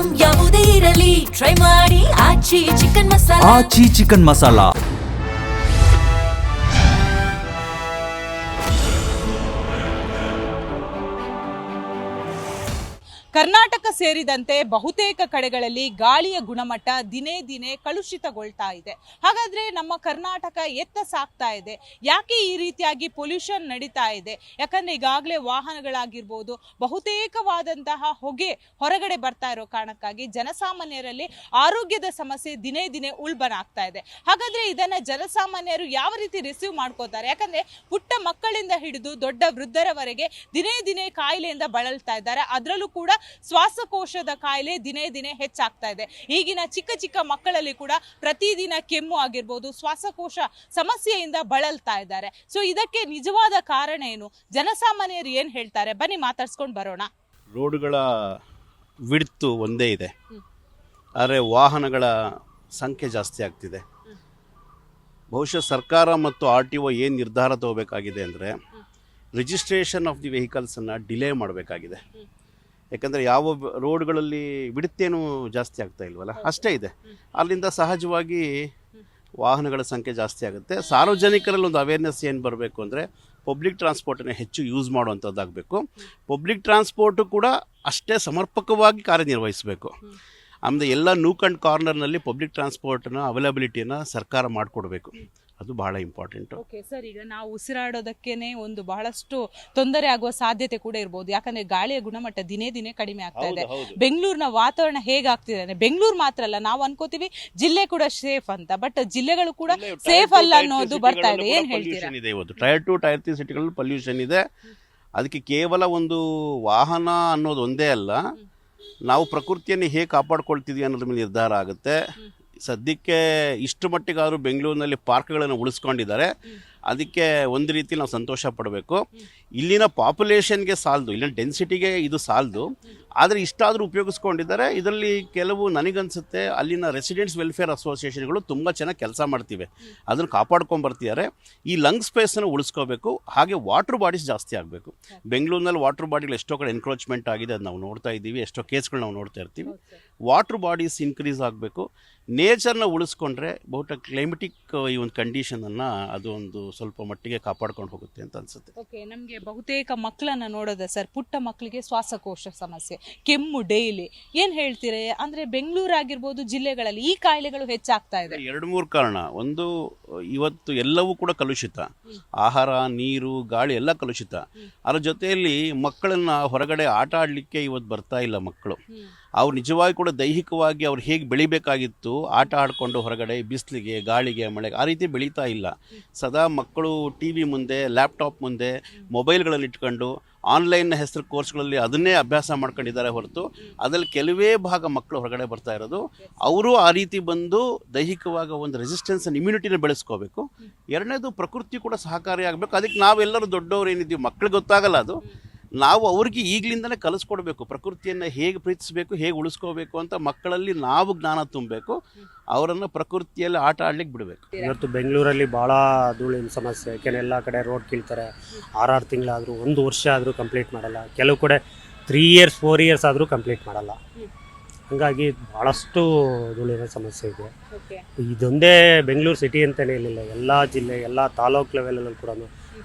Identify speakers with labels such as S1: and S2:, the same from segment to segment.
S1: Item ಯಾವುದೇ ಇರಲಿ try ಮಾಡಿ ಆಚಿ ಚಿಕನ್ ಮಸಾಲಾ.
S2: ಆಚಿ ಚಿಕನ್ ಮಸಾಲಾ.
S3: ಕರ್ನಾಟಕ ಸೇರಿದಂತೆ ಬಹುತೇಕ ಕಡೆಗಳಲ್ಲಿ ಗಾಳಿಯ ಗುಣಮಟ್ಟ ದಿನೇ ದಿನೇ ಕಲುಷಿತಗೊಳ್ತಾ ಇದೆ. ಹಾಗಾದ್ರೆ ನಮ್ಮ ಕರ್ನಾಟಕ ಎತ್ತ ಸಾಗ್ತಾ ಇದೆ? ಯಾಕೆ ಈ ರೀತಿಯಾಗಿ ಪೊಲ್ಯೂಷನ್ ನಡೀತಾ ಇದೆ? ಯಾಕಂದ್ರೆ ಈಗಾಗಲೇ ವಾಹನಗಳಾಗಿರ್ಬೋದು, ಬಹುತೇಕವಾದಂತಹ ಹೊಗೆ ಹೊರಗಡೆ ಬರ್ತಾ ಇರೋ ಕಾರಣಕ್ಕಾಗಿ ಜನಸಾಮಾನ್ಯರಲ್ಲಿ ಆರೋಗ್ಯದ ಸಮಸ್ಯೆ ದಿನೇ ದಿನೇ ಉಲ್ಬಣಾಗ್ತಾ ಇದೆ. ಹಾಗಾದ್ರೆ ಇದನ್ನ ಜನಸಾಮಾನ್ಯರು ಯಾವ ರೀತಿ ರಿಸೀವ್ ಮಾಡ್ಕೋತಾರೆ? ಯಾಕಂದ್ರೆ ಪುಟ್ಟ ಮಕ್ಕಳಿಂದ ಹಿಡಿದು ದೊಡ್ಡ ವೃದ್ಧರವರೆಗೆ ದಿನೇ ದಿನೇ ಕಾಯಿಲೆಯಿಂದ ಬಳಲ್ತಾ ಇದ್ದಾರೆ. ಅದರಲ್ಲೂ ಕೂಡ ಶ್ವಾಸಕೋಶದ ಕಾಯಿಲೆ ದಿನೇ ದಿನೇ ಹೆಚ್ಚಾಗ್ತಾ ಇದೆ. ಈಗಿನ ಚಿಕ್ಕ ಚಿಕ್ಕ ಮಕ್ಕಳಲ್ಲಿ ಕೂಡ ಪ್ರತಿದಿನ ಕೆಮ್ಮು ಆಗಿರ್ಬೋದು, ಶ್ವಾಸಕೋಶ ಸಮಸ್ಯೆಯಿಂದ ಬಳಲ್ತಾ ಇದ್ದಾರೆ. ಸೊ ಇದಕ್ಕೆ ನಿಜವಾದ ಕಾರಣ ಏನು? ಜನಸಾಮಾನ್ಯರು ಏನ್ ಹೇಳ್ತಾರೆ? ಬನ್ನಿ ಮಾತಾಡ್ಸ್ಕೊಂಡು ಬರೋಣ.
S4: ರೋಡ್ಗಳ ವಿಡ್ತು ಒಂದೇ ಇದೆ, ಆದರೆ ವಾಹನಗಳ ಸಂಖ್ಯೆ ಜಾಸ್ತಿ ಆಗ್ತಿದೆ. ಬಹುಶಃ ಸರ್ಕಾರ ಮತ್ತು RTO ಏನು ನಿರ್ಧಾರ ತಗೋಬೇಕಾಗಿದೆ ಅಂದರೆ ರಿಜಿಸ್ಟ್ರೇಷನ್ ಆಫ್ ದಿ ವೆಹಿಕಲ್ಸನ್ನು ಡಿಲೇ ಮಾಡಬೇಕಾಗಿದೆ. ಯಾಕಂದರೆ ಯಾವ ರೋಡ್ಗಳಲ್ಲಿ ಬಿಡುತ್ತೇನೂ ಜಾಸ್ತಿ ಆಗ್ತಾ ಇಲ್ವಲ್ಲ, ಅಷ್ಟೇ ಇದೆ. ಅಲ್ಲಿಂದ ಸಹಜವಾಗಿ ವಾಹನಗಳ ಸಂಖ್ಯೆ ಜಾಸ್ತಿ ಆಗುತ್ತೆ. ಸಾರ್ವಜನಿಕರಲ್ಲಿ ಒಂದು ಅವೇರ್ನೆಸ್ ಏನು ಬರಬೇಕು ಅಂದರೆ ಪಬ್ಲಿಕ್ ಟ್ರಾನ್ಸ್ಪೋರ್ಟನ್ನು ಹೆಚ್ಚು ಯೂಸ್ ಮಾಡುವಂಥದ್ದಾಗಬೇಕು. ಪಬ್ಲಿಕ್ ಟ್ರಾನ್ಸ್ಪೋರ್ಟು ಕೂಡ ಅಷ್ಟೇ ಸಮರ್ಪಕವಾಗಿ ಕಾರ್ಯನಿರ್ವಹಿಸಬೇಕು. ಆಮೇಲೆ ಎಲ್ಲ ನೂಕ್ ಆ್ಯಂಡ್ ಕಾರ್ನರ್ನಲ್ಲಿ ಪಬ್ಲಿಕ್ ಟ್ರಾನ್ಸ್ಪೋರ್ಟ್ನ ಅವೈಲಬಿಲಿಟಿಯನ್ನು ಸರ್ಕಾರ ಮಾಡಿಕೊಡ್ಬೇಕು. ಅದು ಬಹಳ ಇಂಪಾರ್ಟೆಂಟು.
S3: ಓಕೆ ಸರ್, ಈಗ ನಾವು ಉಸಿರಾಡೋದಕ್ಕೇನೆ ಒಂದು ಬಹಳಷ್ಟು ತೊಂದರೆ ಆಗುವ ಸಾಧ್ಯತೆ ಕೂಡ ಇರ್ಬೋದು. ಯಾಕಂದ್ರೆ ಗಾಳಿಯ ಗುಣಮಟ್ಟ ದಿನೇ ದಿನೇ ಕಡಿಮೆ ಆಗ್ತಾ ಇದೆ. ಬೆಂಗಳೂರಿನ ವಾತಾವರಣ ಹೇಗಾಗ್ತಿದೆ? ಬೆಂಗಳೂರು ಮಾತ್ರ ಅಲ್ಲ, ನಾವು ಅನ್ಕೋತೀವಿ ಜಿಲ್ಲೆ ಕೂಡ ಸೇಫ್ ಅಂತ, ಬಟ್ ಜಿಲ್ಲೆಗಳು ಕೂಡ ಸೇಫ್ ಅಲ್ಲ ಅನ್ನೋದು ಬರ್ತಾ ಇದೆ. ಏನ್ ಹೇಳ್ತೀರಾ?
S4: ಟೈರ್ 2 ಟೈರ್ 3 ಸಿಟಿಗಳಲ್ಲಿ ಪೊಲ್ಯೂಷನ್ ಇದೆ. ಅದಕ್ಕೆ ಕೇವಲ ಒಂದು ವಾಹನ ಅನ್ನೋದು ಒಂದೇ ಅಲ್ಲ, ನಾವು ಪ್ರಕೃತಿಯನ್ನು ಹೇಗೆ ಕಾಪಾಡ್ಕೊಳ್ತಿದ್ವಿ ಅನ್ನೋದ್ರ ಮೇಲೆ ನಿರ್ಧಾರ ಆಗುತ್ತೆ. ಸದ್ಯಕ್ಕೆ ಇಷ್ಟು ಮಟ್ಟಿಗಾದರೂ ಬೆಂಗಳೂರಿನಲ್ಲಿ ಪಾರ್ಕ್ಗಳನ್ನು ಉಳಿಸ್ಕೊಂಡಿದ್ದಾರೆ. ಅದಕ್ಕೆ ಒಂದು ರೀತಿ ನಾವು ಸಂತೋಷ ಪಡಬೇಕು. ಇಲ್ಲಿನ ಪಾಪ್ಯುಲೇಷನ್ಗೆ ಸಾಲದು, ಇಲ್ಲಿನ ಡೆನ್ಸಿಟಿಗೆ ಇದು ಸಾಲದು, ಆದರೆ ಇಷ್ಟಾದರೂ ಉಪಯೋಗಿಸ್ಕೊಂಡಿದ್ದಾರೆ. ಇದರಲ್ಲಿ ಕೆಲವು ನನಗನ್ಸುತ್ತೆ ಅಲ್ಲಿನ ರೆಸಿಡೆಂಟ್ಸ್ ವೆಲ್ಫೇರ್ ಅಸೋಸಿಯೇಷನ್ಗಳು ತುಂಬ ಚೆನ್ನಾಗಿ ಕೆಲಸ ಮಾಡ್ತಿವೆ, ಅದನ್ನು ಕಾಪಾಡ್ಕೊಂಬರ್ತಿದ್ದಾರೆ. ಈ ಲಂಗ್ ಸ್ಪೇಸನ್ನು ಉಳಿಸ್ಕೋಬೇಕು. ಹಾಗೆ ವಾಟರ್ ಬಾಡೀಸ್ ಜಾಸ್ತಿ ಆಗಬೇಕು. ಬೆಂಗಳೂರಿನಲ್ಲಿ ವಾಟರ್ ಬಾಡಿಗಳು ಎಷ್ಟೋ ಕಡೆ ಎನ್ಕ್ರೋಚ್ಮೆಂಟ್ ಆಗಿದೆ, ಅದು ನಾವು ನೋಡ್ತಾ ಇದ್ದೀವಿ. ಎಷ್ಟೋ ಕೇಸ್ಗಳು ನಾವು ನೋಡ್ತಾ ಇರ್ತೀವಿ. ವಾಟರ್ ಬಾಡೀಸ್ ಇನ್ಕ್ರೀಸ್ ಆಗಬೇಕು. ನೇಚರ್ನ ಉಳಿಸ್ಕೊಂಡ್ರೆ ಬಹುತೇಕ ಕ್ಲೈಮೆಟಿಕ್ ಈ ಒಂದು ಕಂಡೀಷನನ್ನು ಅದು ಒಂದು ಸ್ವಲ್ಪ ಮಟ್ಟಿಗೆ ಕಾಪಾಡ್ಕೊಂಡು ಹೋಗುತ್ತೆ ಅಂತ ಅನ್ಸುತ್ತೆ.
S3: ಓಕೆ, ನಮಗೆ ಬಹುತೇಕ ಮಕ್ಕಳನ್ನ ನೋಡೋದ ಸರ್, ಪುಟ್ಟ ಮಕ್ಕಳಿಗೆ ಶ್ವಾಸಕೋಶ ಸಮಸ್ಯೆ, ಕೆಮ್ಮು ಡೈಲಿ. ಏನು ಹೇಳ್ತೀರಿ? ಅಂದರೆ ಬೆಂಗಳೂರು ಆಗಿರ್ಬೋದು, ಜಿಲ್ಲೆಗಳಲ್ಲಿ ಈ ಕಾಯಿಲೆಗಳು ಹೆಚ್ಚಾಗ್ತಾ ಇದೆ.
S4: 2-3 ಕಾರಣ. ಒಂದು, ಇವತ್ತು ಎಲ್ಲವೂ ಕೂಡ ಕಲುಷಿತ. ಆಹಾರ, ನೀರು, ಗಾಳಿ ಎಲ್ಲ ಕಲುಷಿತ. ಅದರ ಜೊತೆಯಲ್ಲಿ ಮಕ್ಕಳನ್ನ ಹೊರಗಡೆ ಆಟ ಆಡಲಿಕ್ಕೆ ಇವತ್ತು ಬರ್ತಾ ಇಲ್ಲ ಮಕ್ಕಳು. ಅವ್ರು ನಿಜವಾಗಿ ಕೂಡ ದೈಹಿಕವಾಗಿ ಅವ್ರು ಹೇಗೆ ಬೆಳಿಬೇಕಾಗಿತ್ತು, ಆಟ ಆಡಿಕೊಂಡು ಹೊರಗಡೆ ಬಿಸಿಲಿಗೆ, ಗಾಳಿಗೆ, ಮಳೆಗೆ, ಆ ರೀತಿ ಬೆಳೀತಾ ಇಲ್ಲ. ಸದಾ ಮಕ್ಕಳು TV ಮುಂದೆ, ಲ್ಯಾಪ್ಟಾಪ್ ಮುಂದೆ, ಮೊಬೈಲ್ಗಳಲ್ಲಿ ಇಟ್ಕೊಂಡು ಆನ್ಲೈನ್ ಹೆಸರು ಕೋರ್ಸ್ಗಳಲ್ಲಿ ಅದನ್ನೇ ಅಭ್ಯಾಸ ಮಾಡ್ಕೊಂಡಿದ್ದಾರೆ ಹೊರತು ಅದರಲ್ಲಿ ಕೆಲವೇ ಭಾಗ ಮಕ್ಕಳು ಹೊರಗಡೆ ಬರ್ತಾ ಇರೋದು. ಅವರು ಆ ರೀತಿ ಬಂದು ದೈಹಿಕವಾಗಿ ಒಂದು ರೆಸಿಸ್ಟೆನ್ಸ್ ಇಮ್ಯುನಿಟಿನ ಬೆಳೆಸ್ಕೋಬೇಕು. ಎರಡನೇದು, ಪ್ರಕೃತಿ ಕೂಡ ಸಹಕಾರಿಯಾಗಬೇಕು. ಅದಕ್ಕೆ ನಾವೆಲ್ಲರೂ ದೊಡ್ಡವರು ಏನಿದ್ದೀವಿ, ಮಕ್ಕಳಿಗೆ ಗೊತ್ತಾಗಲ್ಲ ಅದು, ನಾವು ಅವ್ರಿಗೆ ಈಗಲಿಂದನೇ ಕಲಿಸ್ಕೊಡ್ಬೇಕು. ಪ್ರಕೃತಿಯನ್ನು ಹೇಗೆ ಪ್ರೀತಿಸಬೇಕು, ಹೇಗೆ ಉಳಿಸ್ಕೋಬೇಕು ಅಂತ ಮಕ್ಕಳಲ್ಲಿ ನಾವು ಜ್ಞಾನ ತುಂಬಬೇಕು. ಅವರನ್ನು ಪ್ರಕೃತಿಯಲ್ಲಿ ಆಟ ಆಡ್ಲಿಕ್ಕೆ ಬಿಡಬೇಕು.
S5: ಇವತ್ತು ಬೆಂಗಳೂರಲ್ಲಿ ಭಾಳ ಧೂಳಿನ ಸಮಸ್ಯೆ. ಯಾಕೆಂದರೆ ಎಲ್ಲ ಕಡೆ ರೋಡ್ ಕೀಳ್ತಾರೆ. 6 ತಿಂಗಳಾದರೂ, 1 ವರ್ಷ ಆದರೂ ಕಂಪ್ಲೀಟ್ ಮಾಡಲ್ಲ. ಕೆಲವು ಕಡೆ 3 ಇಯರ್ಸ್ 4 ಇಯರ್ಸ್ ಆದರೂ ಕಂಪ್ಲೀಟ್ ಮಾಡಲ್ಲ. ಹಾಗಾಗಿ ಭಾಳಷ್ಟು ಧೂಳಿನ ಸಮಸ್ಯೆ ಇದೆ. ಇದೊಂದೇ ಬೆಂಗಳೂರು ಸಿಟಿ ಅಂತಲೇ ಇರಲಿಲ್ಲ, ಎಲ್ಲ ಜಿಲ್ಲೆ, ಎಲ್ಲ ತಾಲೂಕು ಲೆವೆಲಲ್ಲೂ ಕೂಡ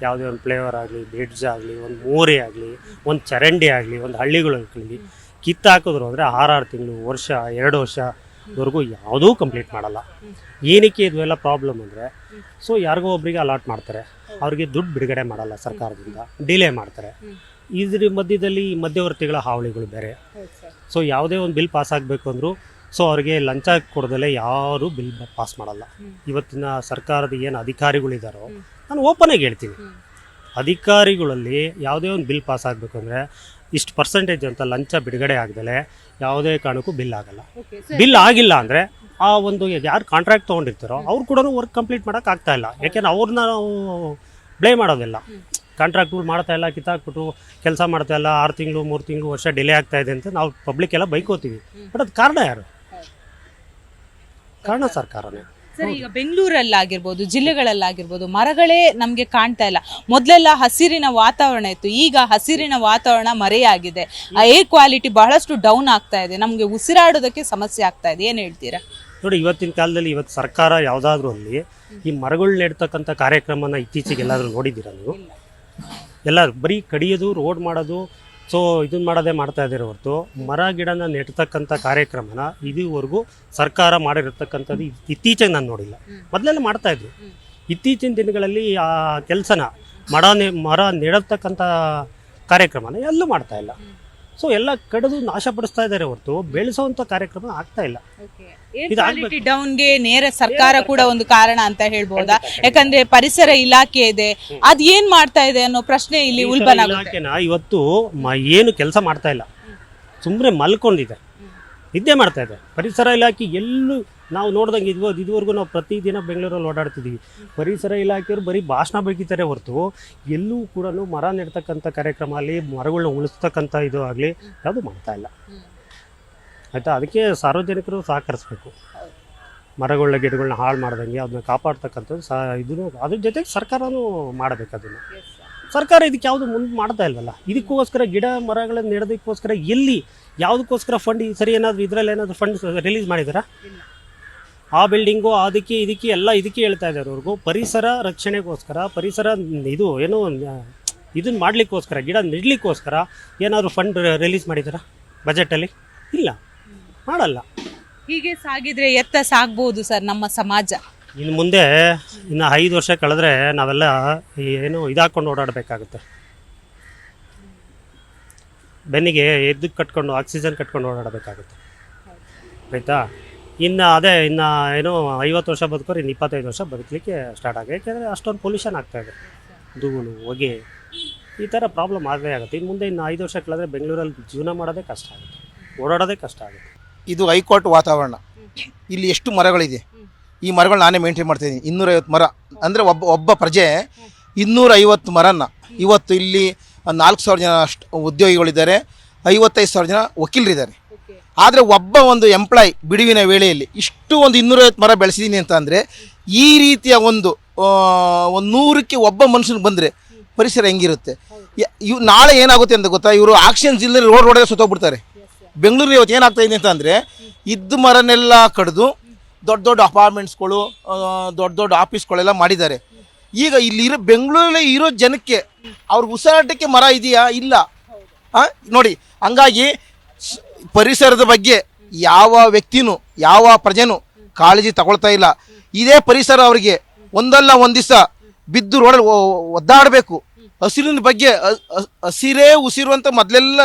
S5: ಯಾವುದೇ ಒಂದು ಫ್ಲೇವರ್ ಆಗಲಿ, ಬ್ರಿಡ್ಜ್ ಆಗಲಿ, ಒಂದು ಮೋರಿ ಆಗಲಿ, ಒಂದು ಚರಂಡಿ ಆಗಲಿ, ಒಂದು ಹಳ್ಳಿಗಳಲ್ಲಿ ಕಿತ್ತಾಕಿದ್ರು ಅಂದರೆ 6 ತಿಂಗಳು, ವರ್ಷ, 2 ವರ್ಷವರೆಗೂ ಯಾವುದೂ ಕಂಪ್ಲೀಟ್ ಮಾಡಲ್ಲ. ಏನಕ್ಕೆ ಇದೆಲ್ಲ ಪ್ರಾಬ್ಲಮ್ ಅಂದರೆ, ಸೊ ಯಾರಿಗೋ ಒಬ್ಬರಿಗೆ ಅಲಾಟ್ ಮಾಡ್ತಾರೆ, ಅವ್ರಿಗೆ ದುಡ್ಡು ಬಿಡುಗಡೆ ಮಾಡಲ್ಲ ಸರ್ಕಾರದಿಂದ, ಡಿಲೇ ಮಾಡ್ತಾರೆ. ಇದ್ರ ಮಧ್ಯದಲ್ಲಿ ಮಧ್ಯವರ್ತಿಗಳ ಹಾವಳಿಗಳು ಬೇರೆ. ಸೊ ಯಾವುದೇ ಒಂದು ಬಿಲ್ ಪಾಸ್ ಆಗಬೇಕು ಅಂದರೂ ಸೊ ಅವ್ರಿಗೆ ಲಂಚ ಕೊಡದಲ್ಲೇ ಯಾರೂ ಬಿಲ್ ಪಾಸ್ ಮಾಡಲ್ಲ. ಇವತ್ತಿನ ಸರ್ಕಾರದ ಏನು ಅಧಿಕಾರಿಗಳಿದ್ದಾರೋ, ನಾನು ಓಪನಾಗಿ ಹೇಳ್ತೀನಿ, ಅಧಿಕಾರಿಗಳಲ್ಲಿ ಯಾವುದೇ ಒಂದು ಬಿಲ್ ಪಾಸ್ ಆಗಬೇಕು ಅಂದರೆ ಇಷ್ಟು ಪರ್ಸೆಂಟೇಜ್ ಅಂತ ಲಂಚ ಬಿಡುಗಡೆ ಆಗದಲ್ಲೇ ಯಾವುದೇ ಕಾರಣಕ್ಕೂ ಬಿಲ್ ಆಗಲ್ಲ. ಬಿಲ್ ಆಗಿಲ್ಲ ಅಂದರೆ ಆ ಒಂದು ಯಾರು ಕಾಂಟ್ರಾಕ್ಟ್ ತೊಗೊಂಡಿರ್ತಾರೋ ಅವ್ರು ಕೂಡ ವರ್ಕ್ ಕಂಪ್ಲೀಟ್ ಮಾಡೋಕೆ ಆಗ್ತಾ ಇಲ್ಲ. ಯಾಕೆಂದ್ರೆ ಅವ್ರನ್ನ ನಾವು ಬ್ಲೇಮ್ ಮಾಡೋದಿಲ್ಲ. ಕಾಂಟ್ರಾಕ್ಟ್ಗಳು ಮಾಡ್ತಾ ಇಲ್ಲ, ಕಿತ್ತಾಕ್ಬಿಟ್ಟು ಕೆಲಸ ಮಾಡ್ತಾ ಇಲ್ಲ, 6 ತಿಂಗಳು 3 ತಿಂಗಳು ವರ್ಷ ಡಿಲೇ ಆಗ್ತಾ ಇದೆ ಅಂತ ನಾವು ಪಬ್ಲಿಕ್ ಎಲ್ಲ ಬೈಕೋತೀವಿ. ಬಟ್ ಅದು ಕಾರಣ ಯಾರು? ಕಾರಣ ಸರ್ಕಾರನೇ.
S3: ಸರ್, ಈಗ ಬೆಂಗಳೂರಲ್ಲಾಗಿರ್ಬೋದು, ಜಿಲ್ಲೆಗಳಲ್ಲಾಗಿರ್ಬೋದು, ಮರಗಳೇ ನಮಗೆ ಕಾಣ್ತಾ ಇಲ್ಲ. ಮೊದಲೆಲ್ಲ ಹಸಿರಿನ ವಾತಾವರಣ ಇತ್ತು, ಈಗ ಹಸಿರಿನ ವಾತಾವರಣ ಮರೆಯಾಗಿದೆ. ಏರ್ ಕ್ವಾಲಿಟಿ ಬಹಳಷ್ಟು ಡೌನ್ ಆಗ್ತಾ ಇದೆ, ನಮಗೆ ಉಸಿರಾಡೋದಕ್ಕೆ ಸಮಸ್ಯೆ ಆಗ್ತಾ ಇದೆ. ಏನು ಹೇಳ್ತೀರಾ?
S5: ನೋಡಿ, ಇವತ್ತಿನ ಕಾಲದಲ್ಲಿ ಇವತ್ತು ಸರ್ಕಾರ ಯಾವುದಾದ್ರೂ ಅಲ್ಲಿ ಈ ಮರಗಳು ನೆಡ್ತಕ್ಕಂಥ ಕಾರ್ಯಕ್ರಮನ ಇತ್ತೀಚೆಗೆ ಎಲ್ಲಾದರೂ ನೋಡಿದ್ದೀರಾ ನೀವು? ಎಲ್ಲರೂ ಬರೀ ಕಡಿಯೋದು, ರೋಡ್ ಮಾಡೋದು, ಸೊ ಇದನ್ನ ಮಾಡೋದೇ ಮಾಡ್ತಾ ಇದ್ದಾರೆ ಹೊರತು ಮರ ಗಿಡನ ನೆಡ್ತಕ್ಕಂಥ ಕಾರ್ಯಕ್ರಮನ ಇದುವರೆಗೂ ಸರ್ಕಾರ ಮಾಡಿರತಕ್ಕಂಥದ್ದು ಇತ್ತೀಚೆಗೆ ನಾನು ನೋಡಿಲ್ಲ. ಮೊದಲೆಲ್ಲ ಮಾಡ್ತಾಯಿದ್ರು. ಇತ್ತೀಚಿನ ದಿನಗಳಲ್ಲಿ ಆ ಕೆಲಸನ ಮರ ನೆಡತಕ್ಕಂಥ ಕಾರ್ಯಕ್ರಮನ ಎಲ್ಲೂ ಮಾಡ್ತಾ ಇಲ್ಲ. ಸೊ ಎಲ್ಲ ಕಡಿದು ನಾಶಪಡಿಸ್ತಾ ಇದ್ದಾರೆ ಹೊರತು ಬೆಳೆಸುವಂಥ ಕಾರ್ಯಕ್ರಮ ಆಗ್ತಾ ಇಲ್ಲ.
S3: ಡೌನ್ಗೆ ನೇರ ಸರ್ಕಾರ ಕೂಡ ಒಂದು ಕಾರಣ ಅಂತ ಹೇಳ್ಬೋದಾ? ಯಾಕಂದ್ರೆ ಪರಿಸರ ಇಲಾಖೆ ಇದೆ, ಅದ್ ಏನ್ ಮಾಡ್ತಾ ಇದೆ ಅನ್ನೋ ಪ್ರಶ್ನೆ ಇಲ್ಲಿ ಉಲ್ಬಣ.
S5: ಇಲಾಖೆನ ಇವತ್ತು ಏನು ಕೆಲಸ ಮಾಡ್ತಾ ಇಲ್ಲ, ಸುಮ್ಮನೆ ಮಲ್ಕೊಂಡಿದೆ, ನಿದ್ದೆ ಮಾಡ್ತಾ ಇದೆ. ಪರಿಸರ ಇಲಾಖೆ ಎಲ್ಲೂ ನಾವು ನೋಡ್ದಂಗೆ ಇದುವರೆಗೂ ನಾವು ಪ್ರತಿದಿನ ಬೆಂಗಳೂರಲ್ಲಿ ಓಡಾಡ್ತಿದ್ದೀವಿ. ಪರಿಸರ ಇಲಾಖೆಯವರು ಬರೀ ಭಾಷಣ ಬೈತಾರೆ ಹೊರತು ಎಲ್ಲೂ ಕೂಡ ಮರ ನೆಡ್ತಕ್ಕಂಥ ಕಾರ್ಯಕ್ರಮ ಆಗಲಿ, ಮರಗಳನ್ನ ಉಳಿಸ್ತಕ್ಕಂಥ ಇದು ಆಗಲಿ ಯಾವುದು ಮಾಡ್ತಾ ಇಲ್ಲ. ಆಯಿತಾ? ಅದಕ್ಕೆ ಸಾರ್ವಜನಿಕರು ಸಹಕರಿಸ್ಬೇಕು. ಮರಗಳ ಗಿಡಗಳನ್ನ ಹಾಳು ಮಾಡ್ದಂಗೆ ಅದನ್ನ ಕಾಪಾಡ್ತಕ್ಕಂಥದ್ದು ಇದನ್ನು ಅದ್ರ ಜೊತೆಗೆ ಸರ್ಕಾರನೂ ಮಾಡಬೇಕು. ಅದನ್ನು ಸರ್ಕಾರ ಇದಕ್ಕೆ ಯಾವುದು ಮುಂದೆ ಮಾಡ್ತಾ ಇಲ್ವಲ್ಲ. ಇದಕ್ಕೋಸ್ಕರ ಗಿಡ ಮರಗಳನ್ನು ನೆಡೋದಕ್ಕೋಸ್ಕರ ಎಲ್ಲಿ ಯಾವುದಕ್ಕೋಸ್ಕರ ಫಂಡ್ ಸರಿ ಏನಾದರೂ ಇದರಲ್ಲಿ ಏನಾದರೂ ಫಂಡ್ ರಿಲೀಸ್ ಮಾಡಿದಾರಾ? ಆ ಬಿಲ್ಡಿಂಗು ಅದಕ್ಕೆ ಇದಕ್ಕೆ ಎಲ್ಲ ಇದಕ್ಕೆ ಹೇಳ್ತಾ ಇದ್ದಾರೆ. ಅವ್ರಿಗೂ ಪರಿಸರ ರಕ್ಷಣೆಗೋಸ್ಕರ, ಪರಿಸರ ಇದು ಏನೋ ಇದನ್ನು ಮಾಡಲಿಕ್ಕೋಸ್ಕರ, ಗಿಡ ನೆಡಲಿಕ್ಕೋಸ್ಕರ ಏನಾದರೂ ಫಂಡ್ ರಿಲೀಸ್ ಮಾಡಿದಾರಾ ಬಜೆಟಲ್ಲಿ? ಇಲ್ಲ, ಮಾಡಲ್ಲ.
S3: ಹೀಗೆ ಸಾಗಿದ್ರೆ ಎತ್ತ ಸಾಗ್ಬೋದು ಸರ್ ನಮ್ಮ ಸಮಾಜ.
S5: ಇನ್ನು ಮುಂದೆ ಇನ್ನು 5 ವರ್ಷ ಕಳೆದ್ರೆ ನಾವೆಲ್ಲ ಏನು ಇದಾಕೊಂಡು ಓಡಾಡಬೇಕಾಗುತ್ತೆ. ಬೆನ್ನಿಗೆ ಎದ್ದಕ್ಕೆ ಕಟ್ಕೊಂಡು ಆಕ್ಸಿಜನ್ ಕಟ್ಕೊಂಡು ಓಡಾಡಬೇಕಾಗುತ್ತೆ. ಆಯಿತಾ? ಇನ್ನು ಏನು 50 ವರ್ಷ ಬದುಕೋರು ಇನ್ನು 25 ವರ್ಷ ಬದುಕಲಿಕ್ಕೆ ಸ್ಟಾರ್ಟ್ ಆಗಿದೆ. ಯಾಕೆಂದರೆ ಅಷ್ಟೊಂದು ಪೊಲ್ಯೂಷನ್ ಆಗ್ತಾಯಿದೆ, ಧೂಳು, ಹೊಗೆ, ಈ ಥರ ಪ್ರಾಬ್ಲಮ್ ಆಗೇ ಆಗುತ್ತೆ. ಇನ್ನು ಮುಂದೆ 5 ವರ್ಷ ಕಳೆದ್ರೆ ಬೆಂಗಳೂರಲ್ಲಿ ಜೀವನ ಮಾಡೋದೇ ಕಷ್ಟ ಆಗುತ್ತೆ, ಓಡಾಡೋದೇ ಕಷ್ಟ ಆಗುತ್ತೆ.
S2: ಇದು ಹೈಕೋರ್ಟ್ ವಾತಾವರಣ. ಇಲ್ಲಿ ಎಷ್ಟು ಮರಗಳಿದೆ, ಈ ಮರಗಳು ನಾನೇ ಮೇಂಟೈನ್ ಮಾಡ್ತಾಯಿದ್ದೀನಿ. 250 ಮರ ಅಂದರೆ ಒಬ್ಬ ಪ್ರಜೆ 250 ಮರನ ಇವತ್ತು ಇಲ್ಲಿ 4,000 ಜನ ಅಷ್ಟು ಉದ್ಯೋಗಿಗಳಿದ್ದಾರೆ, 55,000 ಜನ ವಕೀಲರಿದ್ದಾರೆ. ಆದರೆ ಒಬ್ಬ ಒಂದು ಎಂಪ್ಲಾಯ್ ಬಿಡುವಿನ ವೇಳೆಯಲ್ಲಿ ಇಷ್ಟು ಒಂದು 250 ಮರ ಬೆಳೆಸಿದ್ದೀನಿ ಅಂತ ಅಂದರೆ ಈ ರೀತಿಯ ಒಂದು 100ಕ್ಕೆ ಒಬ್ಬ ಮನುಷ್ಯನಿಗೆ ಬಂದರೆ ಪರಿಸರ ಹೆಂಗಿರುತ್ತೆ? ನಾಳೆ ಏನಾಗುತ್ತೆ ಅಂತ ಗೊತ್ತಾ? ಇವರು ಆಕ್ಷನ್ಸ್ ಇಲ್ಲದೆ ರೋಡಲ್ಲಿ ಸುತ್ತೋಗ್ಬಿಡ್ತಾರೆ. ಬೆಂಗಳೂರಲ್ಲಿ ಇವತ್ತು ಏನಾಗ್ತಾ ಇದೆ ಅಂತ ಅಂದರೆ ಇದ್ದ ಮರನೆಲ್ಲ ಕಡಿದು ದೊಡ್ಡ ದೊಡ್ಡ ಅಪಾರ್ಟ್ಮೆಂಟ್ಸ್ಗಳು, ದೊಡ್ಡ ದೊಡ್ಡ ಆಫೀಸ್ಗಳೆಲ್ಲ ಮಾಡಿದ್ದಾರೆ. ಈಗ ಇಲ್ಲಿ ಬೆಂಗಳೂರಲ್ಲಿ ಇರೋ ಜನಕ್ಕೆ ಅವ್ರ ಉಸಿರಾಟಕ್ಕೆ ಮರ ಇದೆಯಾ? ಇಲ್ಲ. ನೋಡಿ, ಹಂಗಾಗಿ ಪರಿಸರದ ಬಗ್ಗೆ ಯಾವ ವ್ಯಕ್ತಿನೂ ಯಾವ ಪ್ರಜೆನೂ ಕಾಳಜಿ ತಗೊಳ್ತಾ ಇಲ್ಲ. ಇದೇ ಪರಿಸರ ಅವರಿಗೆ ಒಂದಲ್ಲ ಒಂದು ದಿವಸ ಬಿದ್ದು ರೋಡಲ್ಲಿ ಒದ್ದಾಡಬೇಕು. ಹಸಿರಿನ ಬಗ್ಗೆ ಹಸಿರೇ ಉಸಿರು ಅಂತ ಮೊದಲೆಲ್ಲ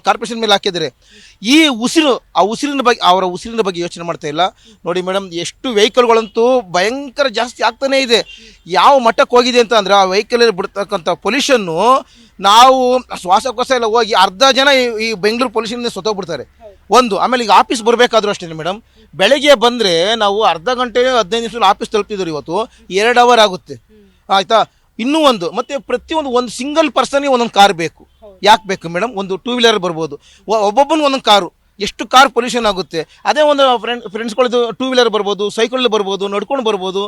S2: ಕಾರ್ಪೊರೇಷನ್ ಮೇಲೆ ಹಾಕಿದ್ದಾರೆ. ಈ ಉಸಿರಿನ ಬಗ್ಗೆ ಅವರ ಉಸಿರಿನ ಬಗ್ಗೆ ಯೋಚನೆ ಮಾಡ್ತಾ ಇಲ್ಲ. ನೋಡಿ ಮೇಡಮ್, ಎಷ್ಟು ವೆಹಿಕಲ್ಗಳಂತೂ ಭಯಂಕರ ಜಾಸ್ತಿ ಆಗ್ತಾನೇ ಇದೆ. ಯಾವ ಮಟ್ಟಕ್ಕೆ ಹೋಗಿದೆ ಅಂತ ಅಂದರೆ ಆ ವೆಹಿಕಲಲ್ಲಿ ಬಿಡ್ತಕ್ಕಂಥ ಪೊಲ್ಯೂಷನ್ನು ನಾವು ಶ್ವಾಸಕೋಶ ಎಲ್ಲ ಹೋಗಿ ಅರ್ಧ ಜನ ಈ ಬೆಂಗಳೂರು ಪೊಲ್ಯೂಷನ್ ಸತ್ತೋಗ್ಬಿಡ್ತಾರೆ. ಆಮೇಲೆ ಈಗ ಆಫೀಸ್ ಬರಬೇಕಾದ್ರೂ ಅಷ್ಟೇ ಮೇಡಮ್, ಬೆಳಗ್ಗೆ ಬಂದರೆ ನಾವು ಅರ್ಧ ಗಂಟೆ 15 ನಿಮಿಷದಲ್ಲಿ ಆಫೀಸ್ ತಲುಪ್ತಿದ್ರು, ಇವತ್ತು 2 ಅವರ್ ಆಗುತ್ತೆ. ಆಯಿತಾ? ಇನ್ನೂ ಮತ್ತೆ ಪ್ರತಿಯೊಂದು ಸಿಂಗಲ್ ಪರ್ಸನ್ಗೆ ಒಂದೊಂದು ಕಾರ್ ಬೇಕು. ಯಾಕೆ ಬೇಕು ಮೇಡಮ್? ಒಂದು 2 ವೀಲರ್ ಬರ್ಬೋದು, ಒಬ್ಬೊಬ್ಬನಿಗೆ ಒಂದೊಂದು ಕಾರು. ಎಷ್ಟು ಕಾರ್ ಪೊಲ್ಯೂಷನ್ ಆಗುತ್ತೆ. ಅದೇ ಒಂದು ಫ್ರೆಂಡ್ಸ್ಗಳದ್ದು 2 ವೀಲರ್ ಬರ್ಬೋದು, ಸೈಕಲ್ ಬರ್ಬೋದು, ನಡ್ಕೊಂಡು ಬರ್ಬೋದು.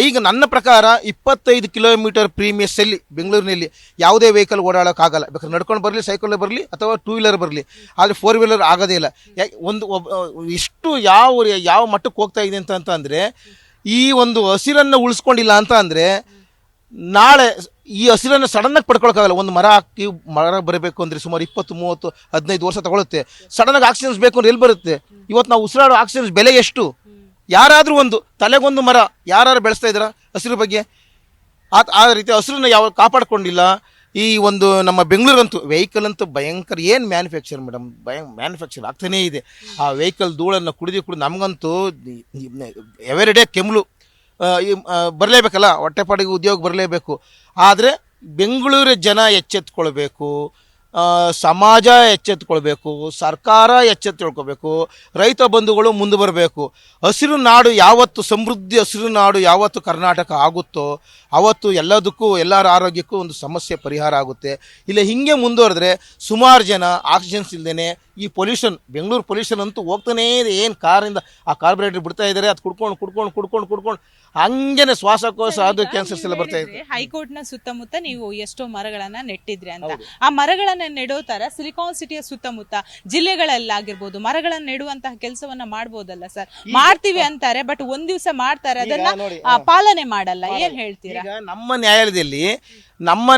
S2: ಈಗ ನನ್ನ ಪ್ರಕಾರ 25 ಕಿಲೋಮೀಟರ್ ಪ್ರೀಮಿಯಸ್ಸಲ್ಲಿ ಬೆಂಗಳೂರಿನಲ್ಲಿ ಯಾವುದೇ ವೆಹಿಕಲ್ ಓಡಾಡೋಕ್ಕಾಗಲ್ಲ. ಬೇಕಾದ್ರೆ ನಡ್ಕೊಂಡು ಬರಲಿ, ಸೈಕಲ್ ಬರಲಿ ಅಥವಾ 2 ವೀಲರ್ ಬರಲಿ, ಆದರೆ 4 ವೀಲರ್ ಆಗೋದೇ ಇಲ್ಲ. ಇಷ್ಟು ಯಾವ ಮಟ್ಟಕ್ಕೆ ಹೋಗ್ತಾ ಇದೆ ಅಂತ ಅಂದರೆ ಈ ಒಂದು ಹಸಿರನ್ನು ಉಳಿಸ್ಕೊಂಡಿಲ್ಲ ಅಂತ ಅಂದರೆ ನಾಳೆ ಈ ಹಸಿರನ್ನು ಸಡನ್ನಾಗಿ ಪಡ್ಕೊಳಕ್ಕಾಗಲ್ಲ. ಒಂದು ಮರ ಬರಬೇಕು ಅಂದರೆ ಸುಮಾರು 20, 30, 15 ವರ್ಷ ತಗೊಳುತ್ತೆ. ಸಡನ್ನಾಗಿ ಆಕ್ಸಿಜನ್ಸ್ ಬೇಕು ಅಂದ್ರೆ ಎಲ್ಲಿ ಬರುತ್ತೆ? ಇವತ್ತು ನಾವು ಉಸಿರಾಡೋ ಆಕ್ಸಿಜನ್ಸ್ ಬೆಲೆ ಎಷ್ಟು? ಯಾರಾದರೂ ಒಂದು ತಲೆಗೊಂದು ಮರ ಯಾರು ಬೆಳೆಸ್ತಾ ಇದ್ದಾರಾ ಹಸಿರು ಬಗ್ಗೆ? ಆ ರೀತಿ ಹಸಿರನ್ನ ಯಾವ ಕಾಪಾಡ್ಕೊಂಡಿಲ್ಲ. ಈ ಒಂದು ನಮ್ಮ ಬೆಂಗಳೂರಂತೂ ವೆಹಿಕಲ್ ಅಂತೂ ಭಯಂಕರ ಏನು ಮ್ಯಾನುಫ್ಯಾಕ್ಚರ್ ಮೇಡಮ್, ಮ್ಯಾನುಫ್ಯಾಕ್ಚರ್ ಆಗ್ತಾನೇ ಇದೆ. ಆ ವೆಹಿಕಲ್ ಧೂಳನ್ನು ಕುಡಿದು ನಮಗಂತೂ ಎವರಿಡೇ ಕೆಮ್ಮಲು ಬರಲೇಬೇಕಲ್ಲ, ಹೊಟ್ಟೆಪಾಡಿಗೆ ಉದ್ಯೋಗ ಬರಲೇಬೇಕು. ಆದರೆ ಬೆಂಗಳೂರು ಜನ ಎಚ್ಚೆತ್ಕೊಳ್ಬೇಕು, ಸಮಾಜ ಎಚ್ಚೆತ್ಕೊಳ್ಬೇಕು, ಸರ್ಕಾರ ಎಚ್ಚೆತ್ಕೊಳ್ಬೇಕು, ರೈತ ಬಂಧುಗಳು ಮುಂದೆ ಬರಬೇಕು. ಹಸಿರು ನಾಡು ಯಾವತ್ತು ಸಮೃದ್ಧಿ ಹಸಿರು ನಾಡು ಯಾವತ್ತು ಕರ್ನಾಟಕ ಆಗುತ್ತೋ ಅವತ್ತು ಎಲ್ಲದಕ್ಕೂ ಎಲ್ಲರ ಆರೋಗ್ಯಕ್ಕೂ ಒಂದು ಸಮಸ್ಯೆ ಪರಿಹಾರ ಆಗುತ್ತೆ. ಇಲ್ಲ ಹಿಂಗೆ ಮುಂದುವರೆದ್ರೆ ಸುಮಾರು ಜನ ಆಕ್ಸಿಜನ್ಸ್ ಇಲ್ಲದೇ ಈ ಪೊಲ್ಯೂಷನ್, ಬೆಂಗಳೂರು ಪೊಲ್ಯೂಷನ್ ಅಂತೂ ಹೋಗ್ತಾನೇ ಇದೆ. ಏನು ಕಾರಿಂದ ಆ ಕಾರ್ಬೊರೇಟರ್ ಬಿಡ್ತಾ ಇದ್ದಾರೆ, ಅದು ಕುಡ್ಕೊಂಡು ಹಂಗೇನೆ ಶ್ವಾಸಕೋಶ ಅದು ಕ್ಯಾನ್ಸರ್ಸ್ ಎಲ್ಲ ಬರ್ತಾ ಇದೆ.
S3: ಹೈಕೋರ್ಟ್ನ ಸುತ್ತಮುತ್ತ ನೀವು ಎಷ್ಟೋ ಮರಗಳನ್ನ ನೆಟ್ಟಿದ್ರಿ ಅಂತ. ಆ ಮರಗಳನ್ನ ನೆಡೋ ತರ ಸಿಲಿಕಾನ್ ಸಿಟಿಯ ಸುತ್ತಮುತ್ತ ಜಿಲ್ಲೆಗಳಲ್ಲಾಗಿರ್ಬೋದು ಮರಗಳನ್ನ ನೆಡುವಂತಹ ಕೆಲಸವನ್ನ ಮಾಡ್ಬೋದಲ್ಲ ಸರ್? ಮಾಡ್ತೀವಿ ಅಂತಾರೆ, ಬಟ್ ಒಂದ್ ದಿವಸ ಮಾಡ್ತಾರೆ, ಅದನ್ನ ಪಾಲನೆ ಮಾಡಲ್ಲ. ಏನ್ ಹೇಳ್ತೀರಾ?
S2: ಈಗ ನಮ್ಮ ನ್ಯಾಯಾಲಯದಲ್ಲಿ ನಮ್ಮ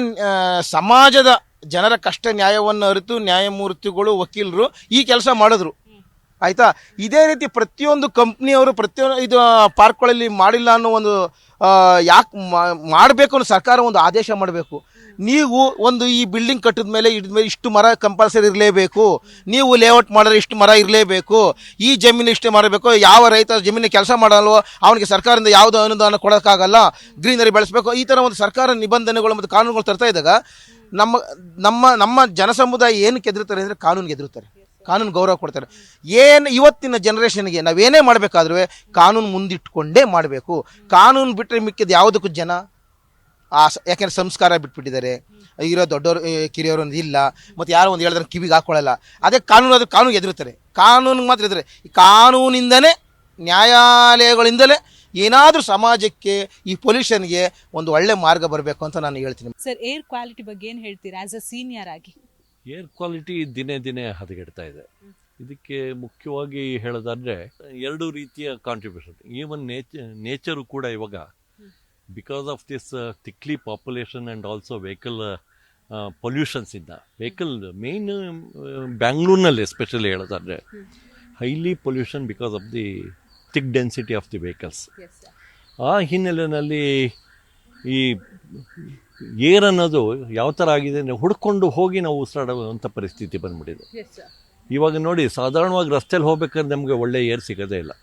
S2: ಸಮಾಜದ ಜನರ ಕಷ್ಟ ನ್ಯಾಯವನ್ನು ಅರಿತು ನ್ಯಾಯಮೂರ್ತಿಗಳು, ವಕೀಲರು ಈ ಕೆಲಸ ಮಾಡಿದ್ರು, ಆಯ್ತಾ? ಇದೇ ರೀತಿ ಪ್ರತಿಯೊಂದು ಕಂಪ್ನಿಯವರು ಪ್ರತಿಯೊಂದು ಇದು ಪಾರ್ಕ್ಗಳಲ್ಲಿ ಮಾಡಿಲ್ಲ ಅನ್ನೋ ಒಂದು ಯಾಕೆ ಮಾಡಬೇಕು ಅನ್ನೋ ಸರ್ಕಾರ ಒಂದು ಆದೇಶ ಮಾಡಬೇಕು. ನೀವು ಒಂದು ಈ ಬಿಲ್ಡಿಂಗ್ ಕಟ್ಟಿದ ಮೇಲೆ ಇಷ್ಟು ಮರ ಕಂಪಲ್ಸರಿ ಇರಲೇಬೇಕು, ನೀವು ಲೇಔಟ್ ಮಾಡಿದ್ರೆ ಇಷ್ಟು ಮರ ಇರಲೇಬೇಕು, ಈ ಜಮೀನು ಇಷ್ಟು ಮಾಡಬೇಕು, ಯಾವ ರೈತ ಜಮೀನಿಗೆ ಕೆಲಸ ಮಾಡಲ್ವೋ ಅವನಿಗೆ ಸರ್ಕಾರದಿಂದ ಯಾವುದೋ ಅನುದಾನ ಕೊಡೋಕ್ಕಾಗಲ್ಲ, ಗ್ರೀನರಿ ಬೆಳೆಸಬೇಕು, ಈ ಥರ ಒಂದು ಸರ್ಕಾರ ನಿಬಂಧನೆಗಳು ಮತ್ತು ಕಾನೂನುಗಳು ತರ್ತಾ ಇದ್ದಾಗ ನಮ್ಮ ನಮ್ಮ ನಮ್ಮ ಜನಸಮುದಾಯ ಏನಕ್ಕೆ ಎದುರುತ್ತಾರೆ ಅಂದರೆ ಕಾನೂನಿಗೆ ಎದುರುತ್ತಾರೆ, ಕಾನೂನು ಗೌರವ ಕೊಡ್ತಾರೆ. ಏನು ಇವತ್ತಿನ ಜನ್ರೇಷನ್ಗೆ ನಾವೇನೇ ಮಾಡಬೇಕಾದ್ರೂ ಕಾನೂನು ಮುಂದಿಟ್ಕೊಂಡೇ ಮಾಡಬೇಕು. ಕಾನೂನು ಬಿಟ್ಟರೆ ಮಿಕ್ಕಿದ ಯಾವುದಕ್ಕೂ ಜನ ಯಾಕೆಂದರೆ ಸಂಸ್ಕಾರ ಬಿಟ್ಬಿಟ್ಟಿದ್ದಾರೆ, ಇರೋ ದೊಡ್ಡವರು ಕಿರಿಯವರು ಒಂದು ಇಲ್ಲ, ಮತ್ತು ಯಾರೋ ಒಂದು ಹೇಳಿದ್ರೆ ಕಿವಿಗೆ ಹಾಕೊಳ್ಳಲ್ಲ. ಅದೇ ಕಾನೂನು, ಅದು ಕಾನೂನಿಗೆ ಎದುರುತ್ತಾರೆ, ಕಾನೂನಿಗೆ ಮಾತ್ರ ಎದುರೆ. ಈ ಕಾನೂನಿಂದಲೇ, ನ್ಯಾಯಾಲಯಗಳಿಂದಲೇ ಏನಾದರೂ ಸಮಾಜಕ್ಕೆ ಈ ಪೊಲ್ಯೂಷನ್ಗೆ ಒಂದು ಒಳ್ಳೆ ಮಾರ್ಗ ಬರಬೇಕು ಅಂತ ನಾನು ಹೇಳ್ತೀನಿ.
S3: ಸರ್, ಏರ್ ಕ್ವಾಲಿಟಿ ಬಗ್ಗೆ ಏನು ಹೇಳ್ತೀರಾ ಆಸ್ ಅ ಸೀನಿಯರ್ ಆಗಿ?
S6: ಏರ್ ಕ್ವಾಲಿಟಿ ದಿನೇ ದಿನೇ ಹದಗೆಡ್ತಾ ಇದೆ. ಇದಕ್ಕೆ ಮುಖ್ಯವಾಗಿ ಹೇಳೋದಾದರೆ 2 ರೀತಿಯ ಕಾಂಟ್ರಿಬ್ಯೂಷನ್. ಈವನ್ ನೇಚರು ಕೂಡ ಇವಾಗ because of this thickly population and also vehicle ಪೊಲ್ಯೂಷನ್ಸಿಂದ, ವೆಹಿಕಲ್ ಮೇನ್ ಬ್ಯಾಂಗ್ಳೂರ್ನಲ್ಲಿ ಎಸ್ಪೆಷಲಿ ಹೇಳೋದಾದರೆ highly pollution because of the thick density of the vehicles. ಆ ಹಿನ್ನೆಲೆಯಲ್ಲಿ ಈ ಏರ್ ಅನ್ನೋದು ಯಾವ ಥರ ಆಗಿದೆ ಅಂದರೆ ಹುಡ್ಕೊಂಡು ಹೋಗಿ ನಾವು ಉಸಿರಾಡುವಂಥ ಪರಿಸ್ಥಿತಿ ಬಂದ್ಬಿಟ್ಟಿದೆ. ಇವಾಗ ನೋಡಿ, ಸಾಧಾರಣವಾಗಿ ರಸ್ತೆಯಲ್ಲಿ ಹೋಗ್ಬೇಕಾದ್ರೆ ನಮಗೆ ಒಳ್ಳೆ ಏರ್ ಸಿಗೋದೇ ಇಲ್ಲ.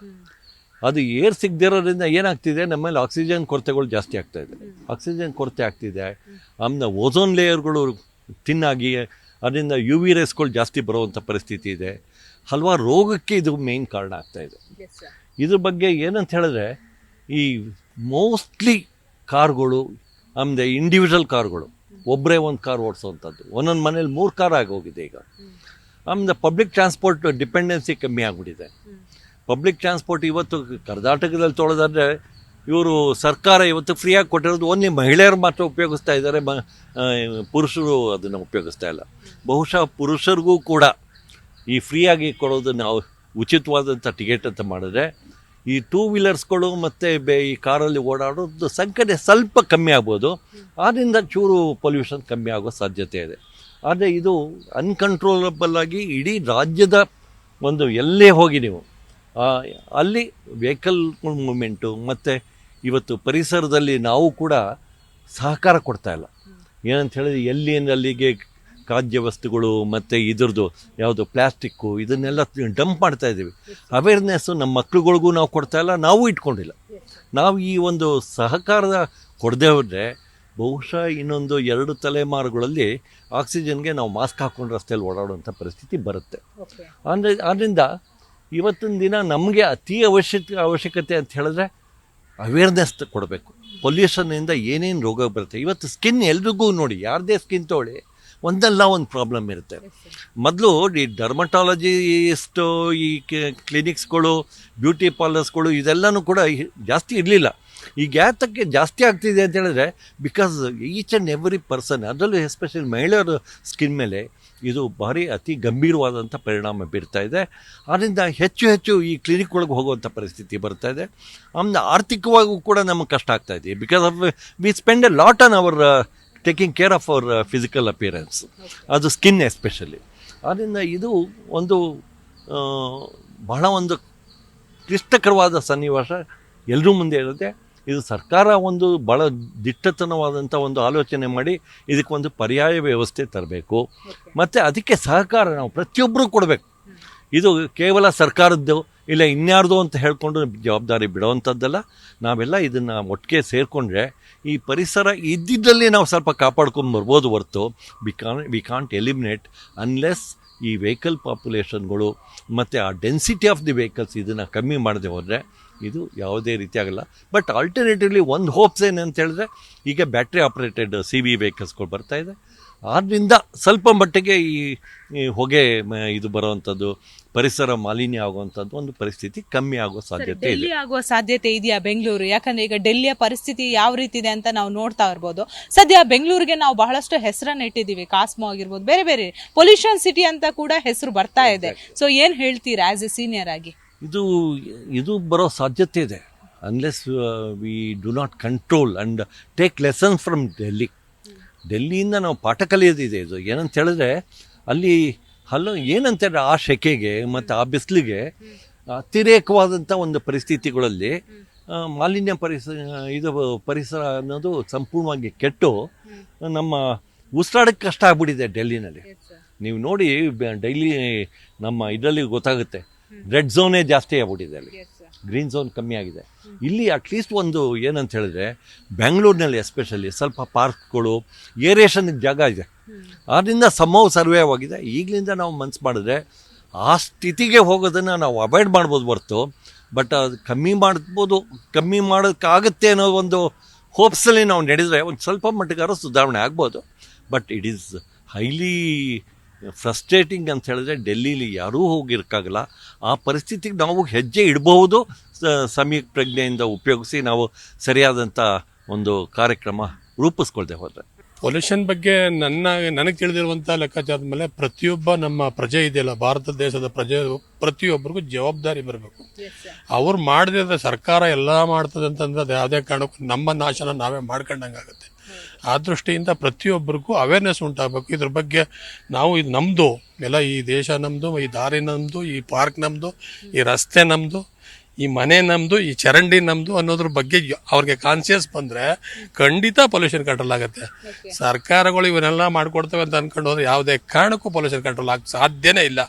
S6: ಅದು ಏರ್ ಸಿಗದಿರೋದ್ರಿಂದ ಏನಾಗ್ತಿದೆ, ನಮ್ಮಲ್ಲಿ ಆಕ್ಸಿಜನ್ ಕೊರತೆಗಳು ಜಾಸ್ತಿ ಆಗ್ತಾಯಿದೆ. ಆಕ್ಸಿಜನ್ ಕೊರತೆ ಆಗ್ತಿದೆ, ಆಮೇಲೆ ಓಝೋನ್ ಲೇಯರ್ಗಳು ತಿನ್ನಾಗಿ ಅದರಿಂದ ಯು ವಿ ರೇಸ್ಗಳು ಜಾಸ್ತಿ ಬರುವಂಥ ಪರಿಸ್ಥಿತಿ ಇದೆ. ಹಲವಾರು ರೋಗಕ್ಕೆ ಇದು ಮೇನ್ ಕಾರಣ ಆಗ್ತಾಯಿದೆ. ಇದ್ರ ಬಗ್ಗೆ ಏನಂತ ಹೇಳಿದ್ರೆ, ಈ ಮೋಸ್ಟ್ಲಿ ಕಾರ್ಗಳು, ಆಮೇಲೆ ಇಂಡಿವಿಜುವಲ್ ಕಾರ್ಗಳು, ಒಬ್ಬರೇ ಒಂದು ಕಾರ್ ಓಡಿಸೋವಂಥದ್ದು, ಒಂದೊಂದು ಮನೇಲಿ 3 ಕಾರ್ ಆಗೋಗಿದೆ ಈಗ. ಆಮೇಲೆ ಪಬ್ಲಿಕ್ ಟ್ರಾನ್ಸ್ಪೋರ್ಟ್ ಡಿಪೆಂಡೆನ್ಸಿ ಕಮ್ಮಿ ಆಗಿಬಿಟ್ಟಿದೆ. ಪಬ್ಲಿಕ್ ಟ್ರಾನ್ಸ್ಪೋರ್ಟ್ ಇವತ್ತು ಕರ್ನಾಟಕದಲ್ಲಿ ತೊಗೊಳೋದಾದರೆ ಇವರು ಸರ್ಕಾರ ಇವತ್ತು ಫ್ರೀಯಾಗಿ ಕೊಟ್ಟಿರೋದು ಓನ್ಲಿ ಮಹಿಳೆಯರು ಮಾತ್ರ ಉಪಯೋಗಿಸ್ತಾ ಇದ್ದಾರೆ, ಪುರುಷರು ಅದನ್ನು ಉಪಯೋಗಿಸ್ತಾ ಇಲ್ಲ. ಬಹುಶಃ ಪುರುಷರಿಗೂ ಕೂಡ ಈ ಫ್ರೀಯಾಗಿ ಕೊಡೋದು ನಾವು ಉಚಿತವಾದಂಥ ಟಿಕೆಟ್ ಅಂತ ಮಾಡಿದ್ರೆ ಈ 2 ವೀಲರ್ಸ್ಗಳು ಮತ್ತು ಈ ಕಾರಲ್ಲಿ ಓಡಾಡೋದು ಸಂಖ್ಯೆ ಸ್ವಲ್ಪ ಕಮ್ಮಿ ಆಗ್ಬೋದು. ಆದ್ದರಿಂದ ಚೂರು ಪೊಲ್ಯೂಷನ್ ಕಮ್ಮಿ ಆಗೋ ಸಾಧ್ಯತೆ ಇದೆ. ಆದರೆ ಇದು ಅನ್ಕಂಟ್ರೋಲಬಲ್ ಆಗಿ ಇಡೀ ರಾಜ್ಯದ ಒಂದು ಎಲ್ಲೇ ಹೋಗಿ ನೀವು ಅಲ್ಲಿ ವೆಹಿಕಲ್ ಮೂವ್ಮೆಂಟು ಮತ್ತು ಇವತ್ತು ಪರಿಸರದಲ್ಲಿ ನಾವು ಕೂಡ ಸಹಕಾರ ಕೊಡ್ತಾಯಿಲ್ಲ. ಏನಂತ ಹೇಳಿದ್ರೆ ಅಲ್ಲಿಗೆ ಖಾದ್ಯ ವಸ್ತುಗಳು ಮತ್ತು ಇದ್ರದ್ದು ಯಾವುದು ಪ್ಲ್ಯಾಸ್ಟಿಕ್ಕು ಇದನ್ನೆಲ್ಲ ಡಂಪ್ ಮಾಡ್ತಾ ಇದ್ದೀವಿ. ಅವೇರ್ನೆಸ್ಸು ನಮ್ಮ ಮಕ್ಳುಗಳಿಗೂ ನಾವು ಕೊಡ್ತಾಯಿಲ್ಲ, ನಾವು ಇಟ್ಕೊಂಡಿಲ್ಲ. ನಾವು ಈ ಒಂದು ಸಹಕಾರದ ಕೊಡದೆ ಹೋದರೆ ಬಹುಶಃ ಇನ್ನೊಂದು 2 ತಲೆಮಾರುಗಳಲ್ಲಿ ಆಕ್ಸಿಜನ್ಗೆ ನಾವು ಮಾಸ್ಕ್ ಹಾಕ್ಕೊಂಡು ರಸ್ತೆಯಲ್ಲಿ ಓಡಾಡುವಂಥ ಪರಿಸ್ಥಿತಿ ಬರುತ್ತೆ. ಆದ್ದರಿಂದ ಇವತ್ತಿನ ದಿನ ನಮಗೆ ಅತಿ ಅವಶ್ಯಕತೆ ಅಂತ ಹೇಳಿದ್ರೆ ಅವೇರ್ನೆಸ್ ಕೊಡಬೇಕು. ಪೊಲ್ಯೂಷನ್ನಿಂದ ಏನೇನು ರೋಗ ಬರುತ್ತೆ. ಇವತ್ತು ಸ್ಕಿನ್ ಎಲ್ರಿಗೂ ನೋಡಿ, ಯಾರದೇ ಸ್ಕಿನ್ ತೊಗೊಳ್ಳಿ ಒಂದಲ್ಲ ಒಂದು ಪ್ರಾಬ್ಲಮ್ ಇರುತ್ತೆ. ಮೊದಲು ಈ ಡರ್ಮಟಾಲಜಿಸ್ಟು, ಈ ಕ್ಲಿನಿಕ್ಸ್ಗಳು, ಬ್ಯೂಟಿ ಪಾರ್ಲರ್ಸ್ಗಳು ಇದೆಲ್ಲನೂ ಕೂಡ ಜಾಸ್ತಿ ಇರಲಿಲ್ಲ. ಈಗ ಯಾತಕ್ಕೆ ಜಾಸ್ತಿ ಆಗ್ತಿದೆ ಅಂತ ಹೇಳಿದ್ರೆ because each and every person, ಅದರಲ್ಲೂ ಎಸ್ಪೆಷಲಿ ಮಹಿಳೆಯರ ಸ್ಕಿನ್ ಮೇಲೆ ಇದು ಭಾರಿ ಅತಿ ಗಂಭೀರವಾದಂಥ ಪರಿಣಾಮ ಬೀರ್ತಾ ಇದೆ. ಆದ್ದರಿಂದ ಹೆಚ್ಚು ಈ ಕ್ಲಿನಿಕ್ ಒಳಗೆ ಹೋಗುವಂಥ ಪರಿಸ್ಥಿತಿ ಬರ್ತಾ ಇದೆ. ಆಮೇಲೆ ಆರ್ಥಿಕವಾಗೂ ಕೂಡ ನಮಗೆ ಕಷ್ಟ ಆಗ್ತಾ ಇದೆ. Because of we spend a lot on our taking care of our physical appearance, ಅದು ಸ್ಕಿನ್ ಎಸ್ಪೆಷಲಿ. ಆದ್ದರಿಂದ ಇದು ಒಂದು ಬಹಳ ಒಂದು ಕ್ಲಿಷ್ಟಕರವಾದ ಸನ್ನಿವೇಶ ಎಲ್ಲರೂ ಮುಂದೆ ಇರುತ್ತೆ. ಇದು ಸರ್ಕಾರ ಒಂದು ಭಾಳ ದಿಟ್ಟತನವಾದಂಥ ಒಂದು ಆಲೋಚನೆ ಮಾಡಿ ಇದಕ್ಕೊಂದು ಪರ್ಯಾಯ ವ್ಯವಸ್ಥೆ ತರಬೇಕು. ಮತ್ತು ಅದಕ್ಕೆ ಸಹಕಾರ ನಾವು ಪ್ರತಿಯೊಬ್ಬರೂ ಕೊಡಬೇಕು. ಇದು ಕೇವಲ ಸರ್ಕಾರದ್ದು ಇಲ್ಲ ಇನ್ಯಾರ್ದು ಅಂತ ಹೇಳ್ಕೊಂಡು ಜವಾಬ್ದಾರಿ ಬಿಡೋವಂಥದ್ದಲ್ಲ. ನಾವೆಲ್ಲ ಇದನ್ನು ಒಟ್ಟಿಗೆ ಸೇರಿಕೊಂಡ್ರೆ ಈ ಪರಿಸರ ಇದ್ದಿದ್ದಲ್ಲಿ ನಾವು ಸ್ವಲ್ಪ ಕಾಪಾಡ್ಕೊಂಡು ಬರ್ಬೋದು ಹೊರತು ವಿ ಕಾಂಟ್ ಎಲಿಮಿನೇಟ್ ಅನ್ಲೆಸ್ ಈ ವೆಹಿಕಲ್ ಪಾಪ್ಯುಲೇಷನ್ಗಳು ಮತ್ತು ಆ ಡೆನ್ಸಿಟಿ ಆಫ್ ದಿ ವೆಹಿಕಲ್ಸ್ ಇದನ್ನು ಕಮ್ಮಿ ಮಾಡದೆ ಹೋದರೆ ಇದು ಯಾವುದೇ ರೀತಿ ಆಗಲ್ಲ. ಬಟ್ ಆಲ್ಟರ್ನೇಟಿವ್ಲಿ ಒಂದು ಹೋಪ್ಸ್ ಏನಂತ ಹೇಳಿದ್ರೆ, ಈಗ ಬ್ಯಾಟ್ರಿ ಆಪ್ರೇಟೆಡ್ CV ವೆಹಿಕಲ್ಸ್ಗಳು ಬರ್ತಾಯಿದೆ. ಆದ್ದರಿಂದ ಸ್ವಲ್ಪ ಮಟ್ಟಿಗೆ ಈ ಹೊಗೆ ಇದು ಬರುವಂಥದ್ದು, ಪರಿಸರ ಮಾಲಿನ್ಯ ಆಗುವಂಥದ್ದು ಒಂದು ಪರಿಸ್ಥಿತಿ ಕಮ್ಮಿ ಆಗೋ ಸಾಧ್ಯತೆ ಇದೆ.
S3: ಡೆಲ್ಲಿ ಆಗುವ ಸಾಧ್ಯತೆ ಇದೆಯಾ ಬೆಂಗಳೂರು? ಯಾಕಂದ್ರೆ ಈಗ ಡೆಲ್ಲಿಯ ಪರಿಸ್ಥಿತಿ ಯಾವ ರೀತಿ ಇದೆ ಅಂತ ನಾವು ನೋಡ್ತಾ ಇರ್ಬೋದು. ಸದ್ಯ ಬೆಂಗಳೂರಿಗೆ ನಾವು ಬಹಳಷ್ಟು ಹೆಸರನ್ನ ಇಟ್ಟಿದ್ದೀವಿ, ಕಾಸ್ಮೋ ಆಗಿರ್ಬೋದು, ಬೇರೆ ಬೇರೆ ಪೊಲ್ಯೂಷನ್ ಸಿಟಿ ಅಂತ ಕೂಡ ಹೆಸರು ಬರ್ತಾ ಇದೆ. ಸೊ ಏನ್ ಹೇಳ್ತೀರಾ ಆಸ್ ಎ ಸೀನಿಯರ್ ಆಗಿ?
S6: ಇದು ಬರೋ ಸಾಧ್ಯತೆ ಇದೆ unless we do not control and take lessons from ಡೆಲ್ಲಿಯಿಂದ ನಾವು ಪಾಠ ಕಲಿಯೋದಿದೆ. ಇದು ಏನಂತ ಹೇಳಿದ್ರೆ ಅಲ್ಲಿ ಏನಂತಾರೆ ಆ ಸೆಕೆಗೆ ಮತ್ತು ಆ ಬಿಸಿಲಿಗೆ ಅತಿರೇಕವಾದಂಥ ಒಂದು ಪರಿಸ್ಥಿತಿಗಳಲ್ಲಿ ಮಾಲಿನ್ಯ ಪರಿಸರ ಅನ್ನೋದು ಸಂಪೂರ್ಣವಾಗಿ ಕೆಟ್ಟು ನಮ್ಮ ಉಸಿರಾಡಕ್ಕೆ ಕಷ್ಟ ಆಗ್ಬಿಟ್ಟಿದೆ ಡೆಲ್ಲಿನಲ್ಲಿ. ನೀವು ನೋಡಿ ಡೈಲಿ ನಮ್ಮ ಇದರಲ್ಲಿ ಗೊತ್ತಾಗುತ್ತೆ, ರೆಡ್ ಝೋನೇ ಜಾಸ್ತಿ ಆಗ್ಬಿಟ್ಟಿದೆ, ಅಲ್ಲಿ ಗ್ರೀನ್ ಝೋನ್ ಕಮ್ಮಿ ಆಗಿದೆ. ಇಲ್ಲಿ ಅಟ್ಲೀಸ್ಟ್ ಒಂದು ಏನಂತ ಹೇಳಿದ್ರೆ ಬೆಂಗಳೂರಿನಲ್ಲಿ ಎಸ್ಪೆಷಲಿ ಸ್ವಲ್ಪ ಪಾರ್ಕ್ಗಳು, ಏರಿಯೇಷನ್ ಜಾಗ ಇದೆ, ಆದ್ದರಿಂದ ಸರ್ವೈವ್ ಆಗಿದೆ. ಈಗಲಿಂದ ನಾವು ಮನ್ಸು ಮಾಡಿದ್ರೆ ಆ ಸ್ಥಿತಿಗೆ ಹೋಗೋದನ್ನು ನಾವು ಅವಾಯ್ಡ್ ಮಾಡ್ಬೋದು ಹೊರ್ತು, ಬಟ್ ಅದು ಕಮ್ಮಿ ಮಾಡೋಕ್ಕಾಗುತ್ತೆ ಅನ್ನೋ ಒಂದು ಹೋಪ್ಸಲ್ಲಿ ನಾವು ನಡೆದರೆ ಒಂದು ಸ್ವಲ್ಪ ಮಟ್ಟಿಗಾರು ಸುಧಾರಣೆ ಆಗ್ಬೋದು. But it is highly frustrating ಅಂತ ಹೇಳಿದ್ರೆ ಡೆಲ್ಲೀಲಿ ಯಾರೂ ಹೋಗಿರೋಕ್ಕಾಗಲ್ಲ. ಆ ಪರಿಸ್ಥಿತಿಗೆ ನಾವು ಹೆಜ್ಜೆ ಇಡಬಹುದು ಸಮೀಕ್ ಪ್ರಜ್ಞೆಯಿಂದ ಉಪಯೋಗಿಸಿ ನಾವು ಸರಿಯಾದಂಥ ಒಂದು ಕಾರ್ಯಕ್ರಮ ರೂಪಿಸ್ಕೊಳ್ದೆ ಹೋದರೆ.
S7: ಪೊಲ್ಯೂಷನ್ ಬಗ್ಗೆ ನನಗೆ ತಿಳಿದಿರುವಂಥ ಲೆಕ್ಕಾಚಾರದ ಮೇಲೆ ಪ್ರತಿಯೊಬ್ಬ ನಮ್ಮ ಪ್ರಜೆ ಇದೆಯಲ್ಲ, ಭಾರತ ದೇಶದ ಪ್ರಜೆ ಪ್ರತಿಯೊಬ್ಬರಿಗೂ ಜವಾಬ್ದಾರಿ ಬರಬೇಕು. ಅವ್ರು ಮಾಡದಿದ್ರೆ ಸರ್ಕಾರ ಎಲ್ಲ ಮಾಡ್ತದೆ ಅಂತಂದ್ರೆ ಅದು ಯಾವುದೇ ಕಾರಣಕ್ಕೂ ನಮ್ಮ ನಾಶನ ನಾವೇ ಮಾಡ್ಕೊಂಡಂಗಾಗುತ್ತೆ. ಆ ದೃಷ್ಟಿಯಿಂದ ಪ್ರತಿಯೊಬ್ಬರಿಗೂ ಅವೇರ್ನೆಸ್ ಉಂಟಾಗಬೇಕು. ಇದ್ರ ಬಗ್ಗೆ ನಾವು ಇದು ನಮ್ಮದು ಎಲ್ಲ, ಈ ದೇಶ ನಮ್ಮದು, ಈ ದಾರಿ ನಮ್ಮದು, ಈ ಪಾರ್ಕ್ ನಮ್ಮದು, ಈ ರಸ್ತೆ ನಮ್ಮದು, ಈ ಮನೆ ನಮ್ಮದು, ಈ ಚರಂಡಿ ನಮ್ಮದು ಅನ್ನೋದ್ರ ಬಗ್ಗೆ ಅವ್ರಿಗೆ ಕಾನ್ಸಿಯಸ್ ಬಂದರೆ ಖಂಡಿತ ಪೊಲ್ಯೂಷನ್ ಕಂಟ್ರೋಲ್ ಆಗುತ್ತೆ. ಸರ್ಕಾರಗಳು ಇವನ್ನೆಲ್ಲ ಮಾಡ್ಕೊಡ್ತವೆ ಅಂತ ಅಂದ್ಕೊಂಡು ಹೋದ್ರೆ ಯಾವುದೇ ಕಾರಣಕ್ಕೂ ಪೊಲ್ಯೂಷನ್ ಕಂಟ್ರೋಲ್ ಆಗಕ್ಕೆ ಸಾಧ್ಯನೇ ಇಲ್ಲ.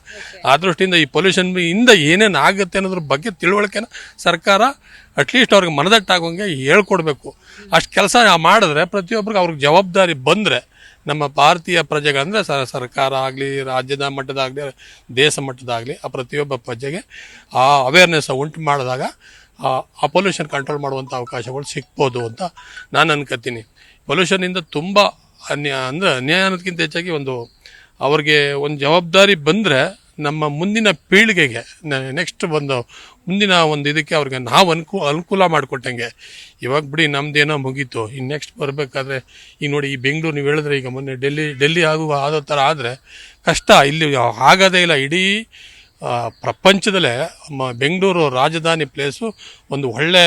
S7: ಆ ದೃಷ್ಟಿಯಿಂದ ಈ ಪೊಲ್ಯೂಷನ್ ಇಂದ ಏನೇನು ಆಗುತ್ತೆ ಅನ್ನೋದ್ರ ಬಗ್ಗೆ ತಿಳುವಳಿಕೆನ ಸರ್ಕಾರ ಅಟ್ಲೀಸ್ಟ್ ಅವ್ರಿಗೆ ಮನದಟ್ಟಾಗೋಂಗೆ ಹೇಳ್ಕೊಡ್ಬೇಕು. ಅಷ್ಟು ಕೆಲಸ ಮಾಡಿದ್ರೆ ಪ್ರತಿಯೊಬ್ಬರಿಗೆ ಅವ್ರಿಗೆ ಜವಾಬ್ದಾರಿ ಬಂದರೆ ನಮ್ಮ ಭಾರತೀಯ ಪ್ರಜೆಗಳಂದರೆ ಸರ್ಕಾರ ಆಗಲಿ, ರಾಜ್ಯದ ಮಟ್ಟದಾಗಲಿ, ದೇಶ ಮಟ್ಟದಾಗಲಿ ಆ ಪ್ರತಿಯೊಬ್ಬ ಪ್ರಜೆಗೆ ಆ ಅವೇರ್ನೆಸ್ ಉಂಟು ಮಾಡಿದಾಗ ಆ ಪೊಲ್ಯೂಷನ್ ಕಂಟ್ರೋಲ್ ಮಾಡುವಂಥ ಅವಕಾಶಗಳು ಸಿಗ್ಬೋದು ಅಂತ ನಾನು ಅನ್ಕೋತೀನಿ. ಪೊಲ್ಯೂಷನಿಂದ ತುಂಬ ಅನ್ಯಾಯ ಅನ್ನೋದಕ್ಕಿಂತ ಹೆಚ್ಚಾಗಿ ಅವ್ರಿಗೆ ಒಂದು ಜವಾಬ್ದಾರಿ ಬಂದರೆ ನಮ್ಮ ಮುಂದಿನ ಪೀಳಿಗೆಗೆ ನೆಕ್ಸ್ಟ್ ಮುಂದಿನ ಇದಕ್ಕೆ ಅವ್ರಿಗೆ ನಾವು ಅನುಕೂಲ ಮಾಡಿಕೊಟ್ಟಂಗೆ. ಇವಾಗ ಬಿಡಿ ನಮ್ದೇನೋ ಮುಗೀತು, ಇನ್ನು ನೆಕ್ಸ್ಟ್ ಬರಬೇಕಾದ್ರೆ ಈಗ ನೋಡಿ, ಈ ಬೆಂಗಳೂರು ನೀವು ಹೇಳಿದ್ರೆ ಈಗ ಮೊನ್ನೆ ಡೆಲ್ಲಿ ಆದೋ ಥರ ಆದರೆ ಕಷ್ಟ. ಇಲ್ಲಿ ಆಗೋದೇ ಇಲ್ಲ. ಇಡೀ ಪ್ರಪಂಚದಲ್ಲೇ ಬೆಂಗಳೂರು ರಾಜಧಾನಿ ಪ್ಲೇಸು ಒಂದು ಒಳ್ಳೆ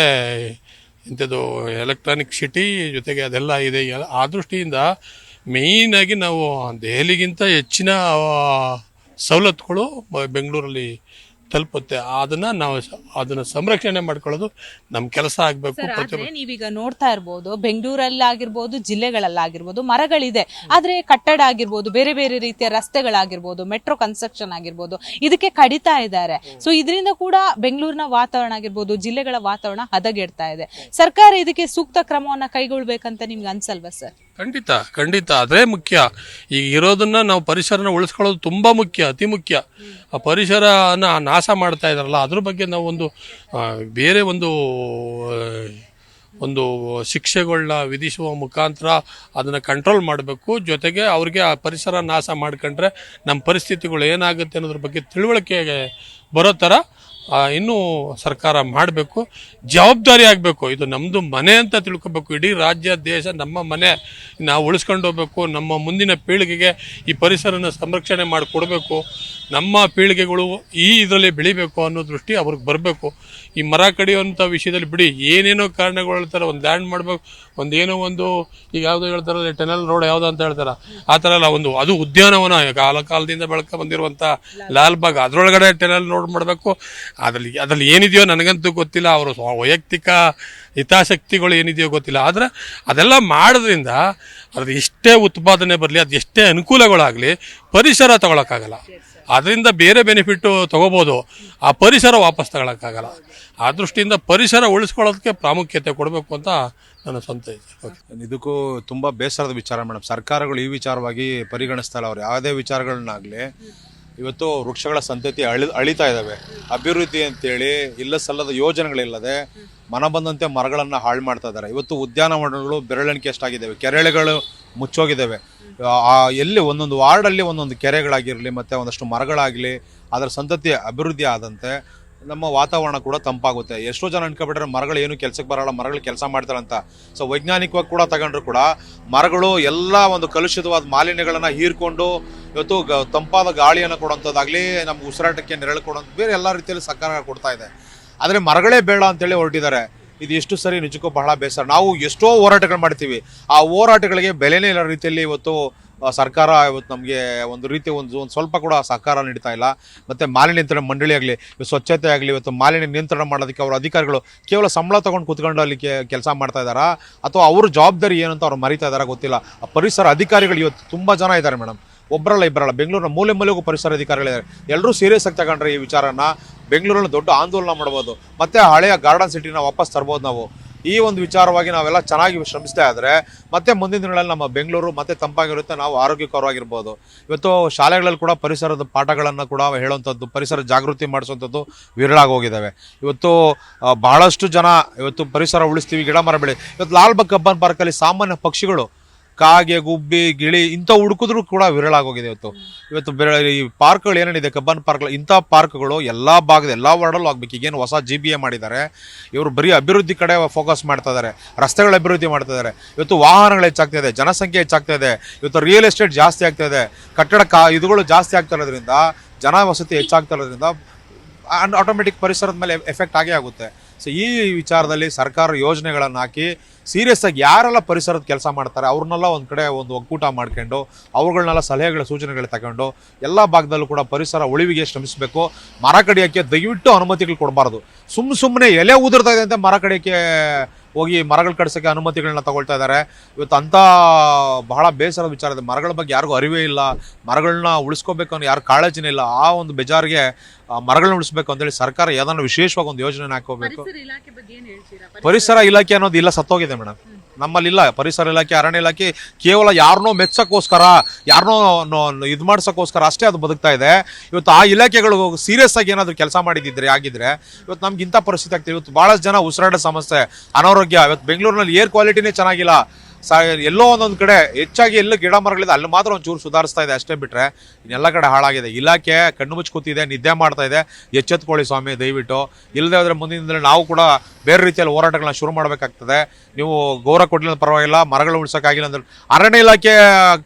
S7: ಇಂಥದ್ದು ಎಲೆಕ್ಟ್ರಾನಿಕ್ ಸಿಟಿ ಜೊತೆಗೆ ಅದೆಲ್ಲ ಇದೆ. ಆ ದೃಷ್ಟಿಯಿಂದ ಮೇಯ್ನಾಗಿ ನಾವು ದೆಹಲಿಗಿಂತ ಹೆಚ್ಚಿನ ಸವಲತ್ತುಗಳು ಬೆಂಗಳೂರಲ್ಲಿ ತಲುಪುತ್ತೆ. ಅದನ್ನ ಸಂರಕ್ಷಣೆ ಮಾಡ್ಕೊಳ್ಳೋದು ನಮ್ಮ ಕೆಲಸ ಆಗಬೇಕು.
S3: ನೀವೀಗ ನೋಡ್ತಾ ಇರ್ಬೋದು, ಬೆಂಗಳೂರಲ್ಲಾಗಿರ್ಬೋದು, ಜಿಲ್ಲೆಗಳಲ್ಲಾಗಿರ್ಬೋದು ಮರಗಳಿದೆ, ಆದ್ರೆ ಕಟ್ಟಡ ಆಗಿರ್ಬೋದು, ಬೇರೆ ಬೇರೆ ರೀತಿಯ ರಸ್ತೆಗಳಾಗಿರ್ಬೋದು, ಮೆಟ್ರೋ ಕನ್ಸ್ಟ್ರಕ್ಷನ್ ಆಗಿರ್ಬೋದು, ಇದಕ್ಕೆ ಕಡಿತಾ ಇದ್ದಾರೆ. ಸೊ ಇದರಿಂದ ಕೂಡ ಬೆಂಗಳೂರಿನ ವಾತಾವರಣ ಆಗಿರ್ಬೋದು, ಜಿಲ್ಲೆಗಳ ವಾತಾವರಣ ಹದಗೆಡ್ತಾ ಇದೆ. ಸರ್ಕಾರ ಇದಕ್ಕೆ ಸೂಕ್ತ ಕ್ರಮವನ್ನ ಕೈಗೊಳ್ಬೇಕಂತ ನಿಮ್ಗೆ ಅನ್ಸಲ್ವಾ ಸರ್?
S7: ಖಂಡಿತ ಅದೇ ಮುಖ್ಯ. ಈಗ ಇರೋದನ್ನ ನಾವು ಪರಿಸರನ ಉಳಿಸ್ಕೊಳ್ಳೋದು ತುಂಬಾ ಮುಖ್ಯ, ಅತಿ ಮುಖ್ಯ. ಆ ಪರಿಸರನ ನಾಶ ಮಾಡ್ತಾ ಇದಾರಲ್ಲ, ಅದ್ರ ಬಗ್ಗೆ ನಾವು ಬೇರೆ ಒಂದು ಶಿಕ್ಷೆಗಳನ್ನ ವಿಧಿಸುವ ಮುಖಾಂತರ ಅದನ್ನು ಕಂಟ್ರೋಲ್ ಮಾಡಬೇಕು. ಜೊತೆಗೆ ಅವ್ರಿಗೆ ಆ ಪರಿಸರ ನಾಶ ಮಾಡ್ಕೊಂಡ್ರೆ ನಮ್ಮ ಪರಿಸ್ಥಿತಿಗಳು ಏನಾಗುತ್ತೆ ಅನ್ನೋದ್ರ ಬಗ್ಗೆ ತಿಳುವಳಿಕೆ ಬರೋ ಥರ ಇನ್ನೂ ಸರ್ಕಾರ ಮಾಡಬೇಕು. ಜವಾಬ್ದಾರಿ ಆಗಬೇಕು. ಇದು ನಮ್ಮದು ಮನೆ ಅಂತ ತಿಳ್ಕೊಬೇಕು. ಇಡೀ ರಾಜ್ಯ ದೇಶ ನಮ್ಮ ಮನೆ, ನಾವು ಉಳಿಸ್ಕೊಂಡು ಹೋಗ್ಬೇಕು. ನಮ್ಮ ಮುಂದಿನ ಪೀಳಿಗೆಗೆ ಈ ಪರಿಸರನ ಸಂರಕ್ಷಣೆ ಮಾಡಿಕೊಡ್ಬೇಕು. ನಮ್ಮ ಪೀಳಿಗೆಗಳು ಇದರಲ್ಲಿ ಬೆಳಿಬೇಕು ಅನ್ನೋ ದೃಷ್ಟಿ ಅವ್ರಿಗೆ ಬರಬೇಕು. ಈ ಮರ ಕಡಿಯುವಂಥ ವಿಷಯದಲ್ಲಿ ಬಿಡಿ, ಏನೇನೋ ಕಾರಣಗಳು ಹೇಳ್ತಾರೆ. ಒಂದು ಲ್ಯಾಂಡ್ ಮಾಡಬೇಕು, ಈಗ ಯಾವುದೋ ಹೇಳ್ತಾರೆ ಟನಲ್ ರೋಡ್ ಯಾವುದೋ ಅಂತ ಹೇಳ್ತಾರೆ, ಆ ಥರ ಎಲ್ಲ ಅದು ಉದ್ಯಾನವನ ಕಾಲದಿಂದ ಬೆಳಕ ಬಂದಿರುವಂಥ ಲಾಲ್ಬಾಗ್, ಅದರೊಳಗಡೆ ಟನಲ್ ರೋಡ್ ಮಾಡಬೇಕು. ಅದ್ರಲ್ಲಿ ಏನಿದೆಯೋ ನನಗಂತೂ ಗೊತ್ತಿಲ್ಲ, ಅವರು ವೈಯಕ್ತಿಕ ಹಿತಾಸಕ್ತಿಗಳು ಏನಿದೆಯೋ ಗೊತ್ತಿಲ್ಲ. ಆದರೆ ಅದೆಲ್ಲ ಮಾಡೋದ್ರಿಂದ ಅದ್ರ ಎಷ್ಟೇ ಉತ್ಪಾದನೆ ಬರಲಿ, ಅದು ಎಷ್ಟೇ ಅನುಕೂಲಗಳಾಗಲಿ, ಪರಿಸರ ತಗೊಳಕ್ಕಾಗಲ್ಲ. ಅದರಿಂದ ಬೇರೆ ಬೆನಿಫಿಟ್ಟು ತಗೋಬೋದು, ಆ ಪರಿಸರ ವಾಪಸ್ ತಗೊಳಕ್ಕಾಗಲ್ಲ. ಆ ದೃಷ್ಟಿಯಿಂದ ಪರಿಸರ ಉಳಿಸ್ಕೊಳ್ಳೋದಕ್ಕೆ ಪ್ರಾಮುಖ್ಯತೆ ಕೊಡಬೇಕು ಅಂತ ನನ್ನ ಸ್ವಂತ ಇದೆ.
S8: ಇದಕ್ಕೂ ತುಂಬ ಬೇಸರದ ವಿಚಾರ ಮೇಡಮ್. ಸರ್ಕಾರಗಳು ಈ ವಿಚಾರವಾಗಿ ಪರಿಗಣಿಸ್ತಾ ಇಲ್ಲ. ಅವ್ರು ಯಾವುದೇ ವಿಚಾರಗಳನ್ನಾಗಲಿ ಇವತ್ತು ವೃಕ್ಷಗಳ ಸಂತತಿ ಅಳಿತಾ ಇದ್ದಾವೆ. ಅಭಿವೃದ್ಧಿ ಅಂತೇಳಿ ಇಲ್ಲ ಸಲ್ಲದ ಯೋಜನೆಗಳಿಲ್ಲದೆ ಮನ ಬಂದಂತೆ ಮರಗಳನ್ನು ಹಾಳು ಮಾಡ್ತಾ ಇದ್ದಾರೆ. ಇವತ್ತು ಉದ್ಯಾನವನಗಳು ಬೆರಳೆಣಿಕೆ ಎಷ್ಟಾಗಿದ್ದಾವೆ. ಕೆರೆಗಳು ಮುಚ್ಚೋಗಿದ್ದಾವೆ. ಎಲ್ಲಿ ಒಂದೊಂದು ವಾರ್ಡಲ್ಲಿ ಒಂದೊಂದು ಕೆರೆಗಳಾಗಿರಲಿ ಮತ್ತು ಒಂದಷ್ಟು ಮರಗಳಾಗಲಿ ಅದರ ಸಂತತಿ ಅಭಿವೃದ್ಧಿ ಆದಂತೆ ನಮ್ಮ ವಾತಾವರಣ ಕೂಡ ತಂಪಾಗುತ್ತೆ. ಎಷ್ಟೋ ಜನ ಅನ್ಕೊಬಿಟ್ರೆ ಮರಗಳು ಏನು ಕೆಲಸಕ್ಕೆ ಬರೋಲ್ಲ, ಮರಗಳು ಕೆಲಸ ಮಾಡ್ತಾರೆ ಅಂತ. ಸೊ ವೈಜ್ಞಾನಿಕವಾಗಿ ಕೂಡ ತಗೊಂಡ್ರು ಕೂಡ ಮರಗಳು ಎಲ್ಲ ಒಂದು ಕಲುಷಿತವಾದ ಮಾಲಿನ್ಯಗಳನ್ನು ಹೀರ್ಕೊಂಡು ಇವತ್ತು ತಂಪಾದ ಗಾಳಿಯನ್ನು ಕೊಡುವಂಥದ್ದಾಗಲಿ, ನಮ್ಗೆ ಉಸಿರಾಟಕ್ಕೆ ನೆರಳು ಕೊಡುವಂಥ ಬೇರೆ ಎಲ್ಲ ರೀತಿಯಲ್ಲಿ ಸರ್ಕಾರ ಕೊಡ್ತಾ ಇದೆ. ಆದರೆ ಮರಗಳೇ ಬೇಡ ಅಂತೇಳಿ ಹೊರಟಿದ್ದಾರೆ. ಇದು ಎಷ್ಟು ಸರಿ, ನಿಜಕ್ಕೂ ಬಹಳ ಬೇಸರ. ನಾವು ಎಷ್ಟೋ ಹೋರಾಟಗಳು ಮಾಡ್ತೀವಿ, ಆ ಹೋರಾಟಗಳಿಗೆ ಬೆಲೆನೇ ಇಲ್ಲ ರೀತಿಯಲ್ಲಿ ಇವತ್ತು ಸರ್ಕಾರ ಇವತ್ತು ನಮಗೆ ಒಂದು ರೀತಿ ಒಂದು ಸ್ವಲ್ಪ ಕೂಡ ಸಹಕಾರ ನೀಡ್ತಾ ಇಲ್ಲ. ಮತ್ತು ಮಾಲಿನ್ಯ ನಿಯಂತ್ರಣ ಮಂಡಳಿ ಆಗಲಿ, ಸ್ವಚ್ಛತೆ ಆಗಲಿ, ಇವತ್ತು ಮಾಲಿನ್ಯ ನಿಯಂತ್ರಣ ಮಾಡೋದಕ್ಕೆ ಅವರ ಅಧಿಕಾರಿಗಳು ಕೇವಲ ಸಂಬಳ ತೊಗೊಂಡು ಕೂತ್ಕೊಂಡು ಅಲ್ಲಿ ಕೆಲಸ ಮಾಡ್ತಾ ಇದ್ದಾರಾ ಅಥವಾ ಅವ್ರ ಜವಾಬ್ದಾರಿ ಏನು ಅಂತ ಅವ್ರು ಮರಿತಾ ಇದ್ದಾರಾ ಗೊತ್ತಿಲ್ಲ. ಪರಿಸರ ಅಧಿಕಾರಿಗಳು ಇವತ್ತು ತುಂಬ ಜನ ಇದ್ದಾರೆ ಮೇಡಮ್, ಒಬ್ಬರಲ್ಲ ಇಬ್ಬರಲ್ಲ. ಬೆಂಗಳೂರಿನ ಮೂಲೆ ಮೂಲೆಗೂ ಪರಿಸರ ಅಧಿಕಾರಿಗಳಿದ್ದಾರೆ. ಎಲ್ಲರೂ ಸೀರಿಯಸ್ ಆಗಿ ತಗೊಂಡ್ರೆ ಈ ವಿಚಾರನ ಬೆಂಗಳೂರಲ್ಲಿ ದೊಡ್ಡ ಆಂದೋಲನ ಮಾಡ್ಬೋದು, ಮತ್ತು ಹಳೆಯ ಗಾರ್ಡನ್ ಸಿಟಿನ ವಾಪಸ್ ತರ್ಬೋದು. ನಾವು ಈ ಒಂದು ವಿಚಾರವಾಗಿ ನಾವೆಲ್ಲ ಚೆನ್ನಾಗಿ ಶ್ರಮಿಸ್ತಾ ಇದ್ದರೆ ಮತ್ತೆ ಮುಂದಿನ ದಿನಗಳಲ್ಲಿ ನಮ್ಮ ಬೆಂಗಳೂರು ಮತ್ತೆ ತಂಪಾಗಿರುತ್ತೆ, ನಾವು ಆರೋಗ್ಯಕರವಾಗಿರ್ಬೋದು. ಇವತ್ತು ಶಾಲೆಗಳಲ್ಲಿ ಕೂಡ ಪರಿಸರದ ಪಾಠಗಳನ್ನು ಕೂಡ ಹೇಳುವಂಥದ್ದು, ಪರಿಸರ ಜಾಗೃತಿ ಮಾಡಿಸುವಂಥದ್ದು ವಿರಳಾಗೋಗಿದ್ದಾವೆ. ಇವತ್ತು ಬಹಳಷ್ಟು ಜನ ಇವತ್ತು ಪರಿಸರ ಉಳಿಸ್ತೀವಿ, ಗಿಡ ಮರ ಬೆಳೆ. ಇವತ್ತು ಲಾಲ್ಬಾಗ್ ಕಬ್ಬನ್ ಪಾರ್ಕಲ್ಲಿ ಸಾಮಾನ್ಯ ಪಕ್ಷಿಗಳು, ಕಾಗೆ, ಗುಬ್ಬಿ, ಗಿಳಿ ಇಂಥ ಹುಡುಕಿದ್ರು ಕೂಡ ವಿರಳಾಗೋಗಿದೆ. ಇವತ್ತು ಈ ಪಾರ್ಕ್ಗಳು ಏನೇನಿದೆ ಕಬ್ಬನ್ ಪಾರ್ಕ್ಗಳು, ಇಂಥ ಪಾರ್ಕ್ಗಳು ಎಲ್ಲ ಭಾಗದ ಎಲ್ಲ ವಾರ್ಡಲ್ಲೂ ಆಗ್ಬೇಕು. ಈಗೇನು ಹೊಸ GBA ಮಾಡಿದ್ದಾರೆ, ಇವರು ಬರೀ ಅಭಿವೃದ್ಧಿ ಕಡೆ ಫೋಕಸ್ ಮಾಡ್ತಾ ಇದ್ದಾರೆ, ರಸ್ತೆಗಳ ಅಭಿವೃದ್ಧಿ ಮಾಡ್ತಾ ಇದ್ದಾರೆ. ಇವತ್ತು ವಾಹನಗಳು ಹೆಚ್ಚಾಗ್ತಾ ಇದೆ, ಜನಸಂಖ್ಯೆ ಹೆಚ್ಚಾಗ್ತಾ ಇದೆ, ಇವತ್ತು ರಿಯಲ್ ಎಸ್ಟೇಟ್ ಜಾಸ್ತಿ ಆಗ್ತಾ ಇದೆ, ಕಟ್ಟಡ ಇದುಗಳು ಜಾಸ್ತಿ ಆಗ್ತಾ ಇರೋದ್ರಿಂದ, ಜನ ವಸತಿ ಹೆಚ್ಚಾಗ್ತಾ ಇರೋದ್ರಿಂದ ಆಟೋಮೆಟಿಕ್ ಪರಿಸರದ ಮೇಲೆ ಎಫೆಕ್ಟ್ ಆಗೇ ಆಗುತ್ತೆ. ಸೊ ಈ ವಿಚಾರದಲ್ಲಿ ಸರ್ಕಾರ ಯೋಜನೆಗಳನ್ನು ಹಾಕಿ ಸೀರಿಯಸ್ ಆಗಿ ಯಾರೆಲ್ಲ ಪರಿಸರದ ಕೆಲಸ ಮಾಡ್ತಾರೆ ಅವ್ರನ್ನೆಲ್ಲ ಒಂದು ಕಡೆ ಒಂದು ಒಕ್ಕೂಟ ಮಾಡ್ಕೊಂಡು ಅವ್ರುಗಳನ್ನೆಲ್ಲ ಸಲಹೆಗಳ ಸೂಚನೆಗಳು ತಗೊಂಡು ಎಲ್ಲ ಭಾಗದಲ್ಲೂ ಕೂಡ ಪರಿಸರ ಉಳಿವಿಗೆ ಶ್ರಮಿಸಬೇಕು. ಮರ ಕಡಿಯೋಕ್ಕೆ ದಯವಿಟ್ಟು ಅನುಮತಿಗಳು ಕೊಡಬಾರ್ದು. ಸುಮ್ಮನೆ ಎಲೆ ಉದುರ್ತಾ ಇದೆ ಅಂತ ಮರ ಕಡಿಯೋಕ್ಕೆ ಹೋಗಿ ಮರಗಳು ಕಡಿಸೋಕ್ಕೆ ಅನುಮತಿಗಳನ್ನ ತಗೊಳ್ತಾ ಇದ್ದಾರೆ. ಇವತ್ತು ಅಂಥ ಬಹಳ ಬೇಸರದ ವಿಚಾರ ಇದೆ. ಮರಗಳ ಬಗ್ಗೆ ಯಾರಿಗೂ ಅರಿವೇ ಇಲ್ಲ, ಮರಗಳನ್ನ ಉಳಿಸ್ಕೋಬೇಕು ಅನ್ನೋ ಯಾರು ಕಾಳಜಿನೇ ಇಲ್ಲ. ಆ ಒಂದು ಬೇಜಾರಿಗೆ ಮರಗಳನ್ನ ಉಳಿಸ್ಬೇಕು ಅಂತೇಳಿ ಸರ್ಕಾರ ಯಾವ್ದಾದ್ರು ವಿಶೇಷವಾಗಿ ಒಂದು ಯೋಜನೆ ಹಾಕೋಬೇಕು. ಪರಿಸರ ಇಲಾಖೆ ಅನ್ನೋದು ಇಲ್ಲ, ಸತ್ತೋಗಿದೆ ಮೇಡಮ್. ನಮ್ಮಲ್ಲಿಲ್ಲ ಪರಿಸರ ಇಲಾಖೆ, ಅರಣ್ಯ ಇಲಾಖೆ. ಕೇವಲ ಯಾರನ್ನೋ ಮೆಚ್ಚಕ್ಕೋಸ್ಕರ, ಯಾರನ್ನೋ ಇದು ಮಾಡ್ಸೋಕ್ಕೋಸ್ಕರ ಅಷ್ಟೇ ಅದು ಬದುಕ್ತಾ ಇದೆ. ಇವತ್ತು ಆ ಇಲಾಖೆಗಳು ಸೀರಿಯಸ್ ಆಗಿ ಏನಾದರೂ ಕೆಲಸ ಮಾಡಿದ್ರೆ ಆಗಿದ್ರೆ ಇವತ್ತು ನಮ್ಗೆ ಇಂಥ ಪರಿಸ್ಥಿತಿ ಆಗ್ತದೆ. ಇವತ್ತು ಭಾಳಷ್ಟು ಜನ ಉಸಿರಾಟ ಸಮಸ್ಯೆ, ಅನಾರೋಗ್ಯ. ಇವತ್ತು ಬೆಂಗಳೂರಿನಲ್ಲಿ ಏರ್ ಕ್ವಾಲಿಟಿನೇ ಚೆನ್ನಾಗಿಲ್ಲ. ಎಲ್ಲೋ ಒಂದೊಂದು ಕಡೆ ಹೆಚ್ಚಾಗಿ ಎಲ್ಲ ಗಿಡ ಮರಗಳಿದೆ, ಅಲ್ಲಿ ಮಾತ್ರ ಒಂಚೂರು ಸುಧಾರಿಸ್ತಾ ಇದೆ ಅಷ್ಟೇ, ಬಿಟ್ಟರೆ ಇನ್ನೆಲ್ಲ ಕಡೆ ಹಾಳಾಗಿದೆ. ಇಲಾಖೆ ಕಣ್ಣು ಮುಚ್ಚಿ ಕೂತಿದೆ, ನಿದ್ದೆ ಮಾಡ್ತಾ ಇದೆ. ಎಚ್ಚೆತ್ಕೊಳ್ಳಿ ಸ್ವಾಮಿ ದಯವಿಟ್ಟು. ಇಲ್ಲದೆ ಹೋದರೆ ಮುಂದಿನ ದಿನ ನಾವು ಕೂಡ ಬೇರೆ ರೀತಿಯಲ್ಲಿ ಹೋರಾಟಗಳನ್ನ ಶುರು ಮಾಡಬೇಕಾಗ್ತದೆ. ನೀವು ಗೌರವ ಕೊಡಲಿಲ್ಲ ಪರವಾಗಿಲ್ಲ, ಮರಗಳು ಉಳಿಸೋಕ್ಕಾಗಿಲ್ಲ ಅಂದ್ರೆ ಅರಣ್ಯ ಇಲಾಖೆ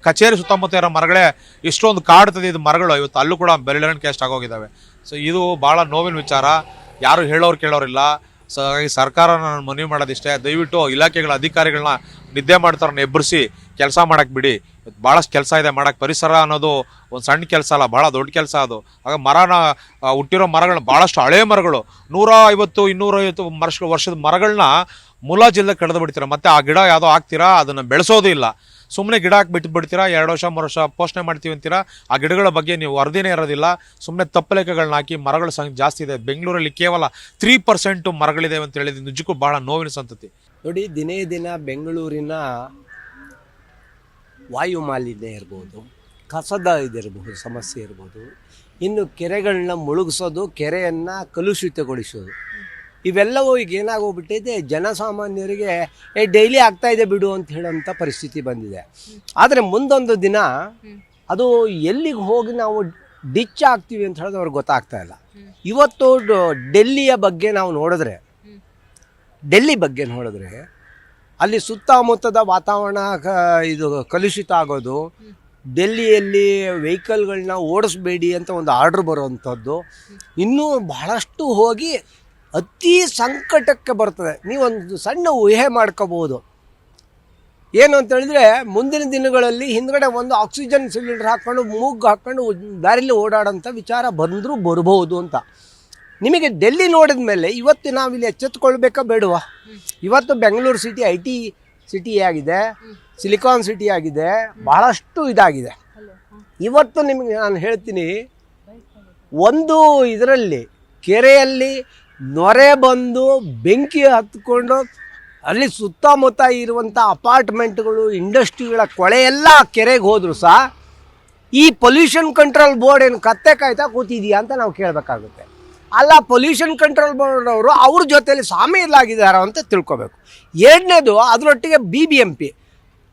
S8: ಕಚೇರಿ ಸುತ್ತಮುತ್ತ ಇರೋ ಮರಗಳೇ ಎಷ್ಟೊಂದು ಕಾಡ್ತದೆ ಇದು ಮರಗಳು. ಇವತ್ತು ಅಲ್ಲೂ ಕೂಡ ಬೆರಳಿನ ಕ್ಯಾಸ್ಟ್ ಆಗೋಗಿದ್ದಾವೆ. ಸೊ ಇದು ಭಾಳ ನೋವಿನ ವಿಚಾರ. ಯಾರು ಹೇಳೋರು ಕೇಳೋರಿಲ್ಲ. ಸೊ ಹಾಗಾಗಿ ಸರ್ಕಾರ ನಾನು ಮನವಿ ಮಾಡೋದಿಷ್ಟೇ, ದಯವಿಟ್ಟು ಇಲಾಖೆಗಳ ಅಧಿಕಾರಿಗಳನ್ನ ನಿದ್ದೆ ಮಾಡ್ತಾರನ್ನ ಎಬ್ಬರಿಸಿ ಕೆಲಸ ಮಾಡಕ್ಕೆ ಬಿಡಿ. ಭಾಳಷ್ಟು ಕೆಲಸ ಇದೆ ಮಾಡಕ್ಕೆ. ಪರಿಸರ ಅನ್ನೋದು ಒಂದು ಸಣ್ಣ ಕೆಲಸ ಅಲ್ಲ, ಭಾಳ ದೊಡ್ಡ ಕೆಲಸ ಅದು. ಆಗ ಮರನ ಹುಟ್ಟಿರೋ ಮರಗಳನ್ನ, ಭಾಳಷ್ಟು ಹಳೆ ಮರಗಳು, 150-250 ವರ್ಷದ ಮರಗಳನ್ನ ಮುಲಾಜಿಲ್ಲದೆ ಕಡ್ದು ಬಿಡ್ತೀರಾ. ಮತ್ತೆ ಆ ಗಿಡ ಯಾವುದೋ ಹಾಕ್ತೀರಾ, ಅದನ್ನು ಬೆಳೆಸೋದು ಇಲ್ಲ. ಸುಮ್ಮನೆ ಗಿಡ ಹಾಕಿ ಬಿಟ್ಬಿಡ್ತೀರಾ, 2 ವರ್ಷ 3 ವರ್ಷ ಪೋಷಣೆ ಮಾಡ್ತೀವಿ ಅಂತೀರಾ. ಆ ಗಿಡಗಳ ಬಗ್ಗೆ ನೀವು ವರದಿನೇ ಇರೋದಿಲ್ಲ. ಸುಮ್ಮನೆ ತಪ್ಪು ಲೆಕ್ಕಗಳನ್ನ ಹಾಕಿ ಮರಗಳ ಸಂಖ್ಯೆ ಜಾಸ್ತಿ ಇದೆ. ಬೆಂಗಳೂರಲ್ಲಿ ಕೇವಲ 3% ಮರಗಳಿದೆ ಅಂತ ಹೇಳಿದ್ರೆ ನಿಜಕ್ಕೂ ಬಹಳ ನೋವಿನ ಸಂತತಿ.
S9: ನೋಡಿ, ದಿನೇ ದಿನ ಬೆಂಗಳೂರಿನ ವಾಯು ಮಾಲಿನ್ಯ ಇರ್ಬೋದು, ಕಸದ ಇದಿರ್ಬೋದು, ಸಮಸ್ಯೆ ಇರ್ಬೋದು, ಇನ್ನು ಕೆರೆಗಳನ್ನ ಮುಳುಗಿಸೋದು, ಕೆರೆಯನ್ನು ಕಲುಷಿತಗೊಳಿಸೋದು, ಇವೆಲ್ಲವೂ ಈಗ ಏನಾಗೋಗ್ಬಿಟ್ಟಿದೆ, ಜನಸಾಮಾನ್ಯರಿಗೆ ಡೈಲಿ ಆಗ್ತಾ ಇದೆ ಬಿಡು ಅಂತ ಹೇಳೋಂಥ ಪರಿಸ್ಥಿತಿ ಬಂದಿದೆ. ಆದರೆ ಮುಂದೊಂದು ದಿನ ಅದು ಎಲ್ಲಿಗೆ ಹೋಗಿ ನಾವು ಡಿಚ್ ಆಗ್ತೀವಿ ಅಂತ ಹೇಳೋದು ಅವ್ರಿಗೆ ಗೊತ್ತಾಗ್ತಾ ಇಲ್ಲ. ಇವತ್ತು ಡೆಲ್ಲಿಯ ಬಗ್ಗೆ ನಾವು ನೋಡಿದ್ರೆ, ಅಲ್ಲಿ ಸುತ್ತಮುತ್ತದ ವಾತಾವರಣ ಇದು ಕಲುಷಿತ ಆಗೋದು, ಡೆಲ್ಲಿಯಲ್ಲಿ ವೆಹಿಕಲ್ಗಳನ್ನ ಓಡಿಸ್ಬೇಡಿ ಅಂತ ಒಂದು ಆರ್ಡ್ರ್ ಬರೋವಂಥದ್ದು, ಇನ್ನೂ ಬಹಳಷ್ಟು ಹೋಗಿ ಅತಿ ಸಂಕಟಕ್ಕೆ ಬರ್ತದೆ. ನೀವೊಂದು ಸಣ್ಣ ಊಹೆ ಮಾಡ್ಕೋಬೋದು. ಏನು ಅಂತ ಹೇಳಿದ್ರೆ, ಮುಂದಿನ ದಿನಗಳಲ್ಲಿ ಹಿಂದ್ಗಡೆ ಒಂದು ಆಕ್ಸಿಜನ್ ಸಿಲಿಂಡರ್ ಹಾಕ್ಕೊಂಡು ಮೂಗು ಹಾಕ್ಕೊಂಡು ದಾರಿಲಿ ಓಡಾಡೋಂಥ ವಿಚಾರ ಬರ್ಬೋದು ಅಂತ. ನಿಮಗೆ ಡೆಲ್ಲಿ ನೋಡಿದ ಮೇಲೆ ಇವತ್ತು ನಾವಿಲ್ಲಿ ಎಚ್ಚೆತ್ತುಕೊಳ್ಬೇಕಾ ಬೇಡವಾ? ಇವತ್ತು ಬೆಂಗಳೂರು ಸಿಟಿ IT ಸಿಟಿ ಆಗಿದೆ, ಸಿಲಿಕಾನ್ ಸಿಟಿ ಆಗಿದೆ, ಬಹಳಷ್ಟು ಇದಾಗಿದೆ. ಇವತ್ತು ನಿಮಗೆ ನಾನು ಹೇಳ್ತೀನಿ, ಒಂದು ಇದರಲ್ಲಿ ಕೆರೆಯಲ್ಲಿ ನೊರೆ ಬಂದು ಬೆಂಕಿ ಹತ್ಕೊಂಡು ಅಲ್ಲಿ ಸುತ್ತಮುತ್ತ ಇರುವಂಥ ಅಪಾರ್ಟ್ಮೆಂಟ್ಗಳು, ಇಂಡಸ್ಟ್ರಿಗಳ ಕೊಳೆಯೆಲ್ಲ ಕೆರೆಗೆ ಹೋದರೂ ಸಹ ಈ ಪೊಲ್ಯೂಷನ್ ಕಂಟ್ರೋಲ್ ಬೋರ್ಡ್ ಏನು ಕತ್ತೆ ಕಾಯ್ತಾ ಕೂತಿದೆಯಾ ಅಂತ ನಾವು ಕೇಳಬೇಕಾಗುತ್ತೆ. ಅಲ್ಲ, ಪೊಲ್ಯೂಷನ್ ಕಂಟ್ರೋಲ್ ಬೋರ್ಡ್ ಅವರು ಅವ್ರ ಜೊತೆಯಲ್ಲಿ ಸಾಮೀಲಾಗಿದ್ದಾರೋ ಅಂತ ತಿಳ್ಕೊಬೇಕು. ಎರಡನೇದು, ಅದರೊಟ್ಟಿಗೆ BBMP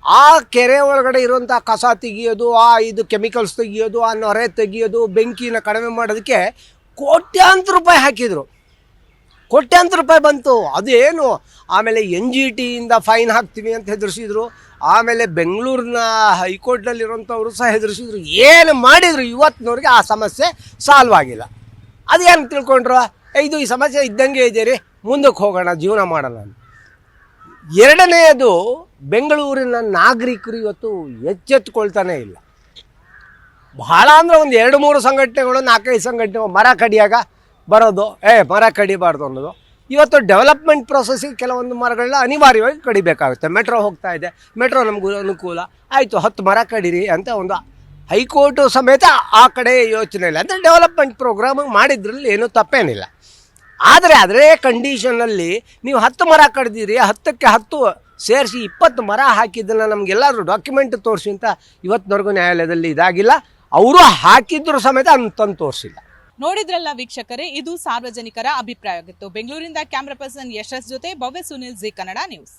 S9: ಆ ಕೆರೆ ಒಳಗಡೆ ಇರುವಂಥ ಕಸ ತೆಗಿಯೋದು, ಇದು ಕೆಮಿಕಲ್ಸ್ ತೆಗಿಯೋದು, ಆ ನೊರೆ ತೆಗಿಯೋದು, ಬೆಂಕಿನ ಕಡಿಮೆ ಮಾಡೋದಕ್ಕೆ ಕೋಟ್ಯಾಂತರ ರೂಪಾಯಿ ಹಾಕಿದರು. ಕೋಟ್ಯಾಂತರ ರೂಪಾಯಿ ಬಂತು. ಅದೇನು ಆಮೇಲೆ NGTಯಿಂದ ಫೈನ್ ಹಾಕ್ತೀವಿ ಅಂತ ಹೆದರಿಸಿದ್ರು. ಆಮೇಲೆ ಬೆಂಗಳೂರಿನ ಹೈಕೋರ್ಟ್ನಲ್ಲಿರುವಂಥವರು ಸಹ ಹೆದರಿಸಿದ್ರು. ಏನು ಮಾಡಿದ್ರು ಇವತ್ತಿನವ್ರಿಗೆ ಆ ಸಮಸ್ಯೆ ಸಾಲ್ವ್ ಆಗಿಲ್ಲ. ಅದೇನು ತಿಳ್ಕೊಂಡ್ರು, ಇದು ಈ ಸಮಸ್ಯೆ ಇದ್ದಂಗೆ ಇದೆ ರೀ, ಮುಂದಕ್ಕೆ ಹೋಗೋಣ, ಜೀವನ ಮಾಡೋಣ. ಎರಡನೆಯದು, ಬೆಂಗಳೂರಿನ ನಾಗರಿಕರು ಇವತ್ತು ಎಚ್ಚೆತ್ತುಕೊಳ್ತಾನೆ ಇಲ್ಲ. ಭಾಳ ಅಂದರೆ ಒಂದು 2-3 ಸಂಘಟನೆಗಳು, 4-5 ಸಂಘಟನೆಗಳು ಮರ ಕಡಿಯಾಗ ಬರೋದು, ಮರ ಕಡಿಬಾರ್ದು ಅನ್ನೋದು. ಇವತ್ತು ಡೆವಲಪ್ಮೆಂಟ್ ಪ್ರೊಸೆಸ್ಸಿಗೆ ಕೆಲವೊಂದು ಮರಗಳನ್ನ ಅನಿವಾರ್ಯವಾಗಿ ಕಡಿಬೇಕಾಗುತ್ತೆ. ಮೆಟ್ರೋ ಹೋಗ್ತಾ ಇದೆ, ಮೆಟ್ರೋ ನಮಗೂ ಅನುಕೂಲ ಆಯಿತು, 10 ಮರ ಕಡೀರಿ ಅಂತ ಒಂದು ಹೈಕೋರ್ಟು ಸಮೇತ ಆ ಕಡೆ ಯೋಚನೆ ಇಲ್ಲ. ಅಂದರೆ ಡೆವಲಪ್ಮೆಂಟ್ ಪ್ರೋಗ್ರಾಮ್ ಮಾಡಿದ್ರಲ್ಲಿ ಏನೂ ತಪ್ಪೇನಿಲ್ಲ. ಆದರೆ ಅದೇ ಕಂಡೀಷನ್ನಲ್ಲಿ ನೀವು 10 ಮರ ಕಡ್ದಿರಿ, 10ಕ್ಕೆ 10 ಸೇರಿಸಿ 20 ಮರ ಹಾಕಿದ್ದನ್ನು ನಮಗೆಲ್ಲರೂ ಡಾಕ್ಯುಮೆಂಟ್ ತೋರಿಸಿ ಅಂತ ಇವತ್ತಿನವರೆಗೂ ನ್ಯಾಯಾಲಯದಲ್ಲಿ ಇದಾಗಿಲ್ಲ. ಅವರು ಹಾಕಿದ್ರು ಸಮೇತ ಅಂತಂದು ತೋರಿಸಿಲ್ಲ.
S3: ನೋಡಿದ್ರಲ್ಲ ವೀಕ್ಷಕರೇ, ಇದು ಸಾರ್ವಜನಿಕರ ಅಭಿಪ್ರಾಯ ಆಗಿತ್ತು. ಬೆಂಗಳೂರಿಂದ ಕ್ಯಾಮ್ರಾ ಪರ್ಸನ್ ಯಶಸ್ ಜೊತೆ ಭವ್ಯ ಸುನಿಲ್, ಜಿ ಕನ್ನಡ ನ್ಯೂಸ್.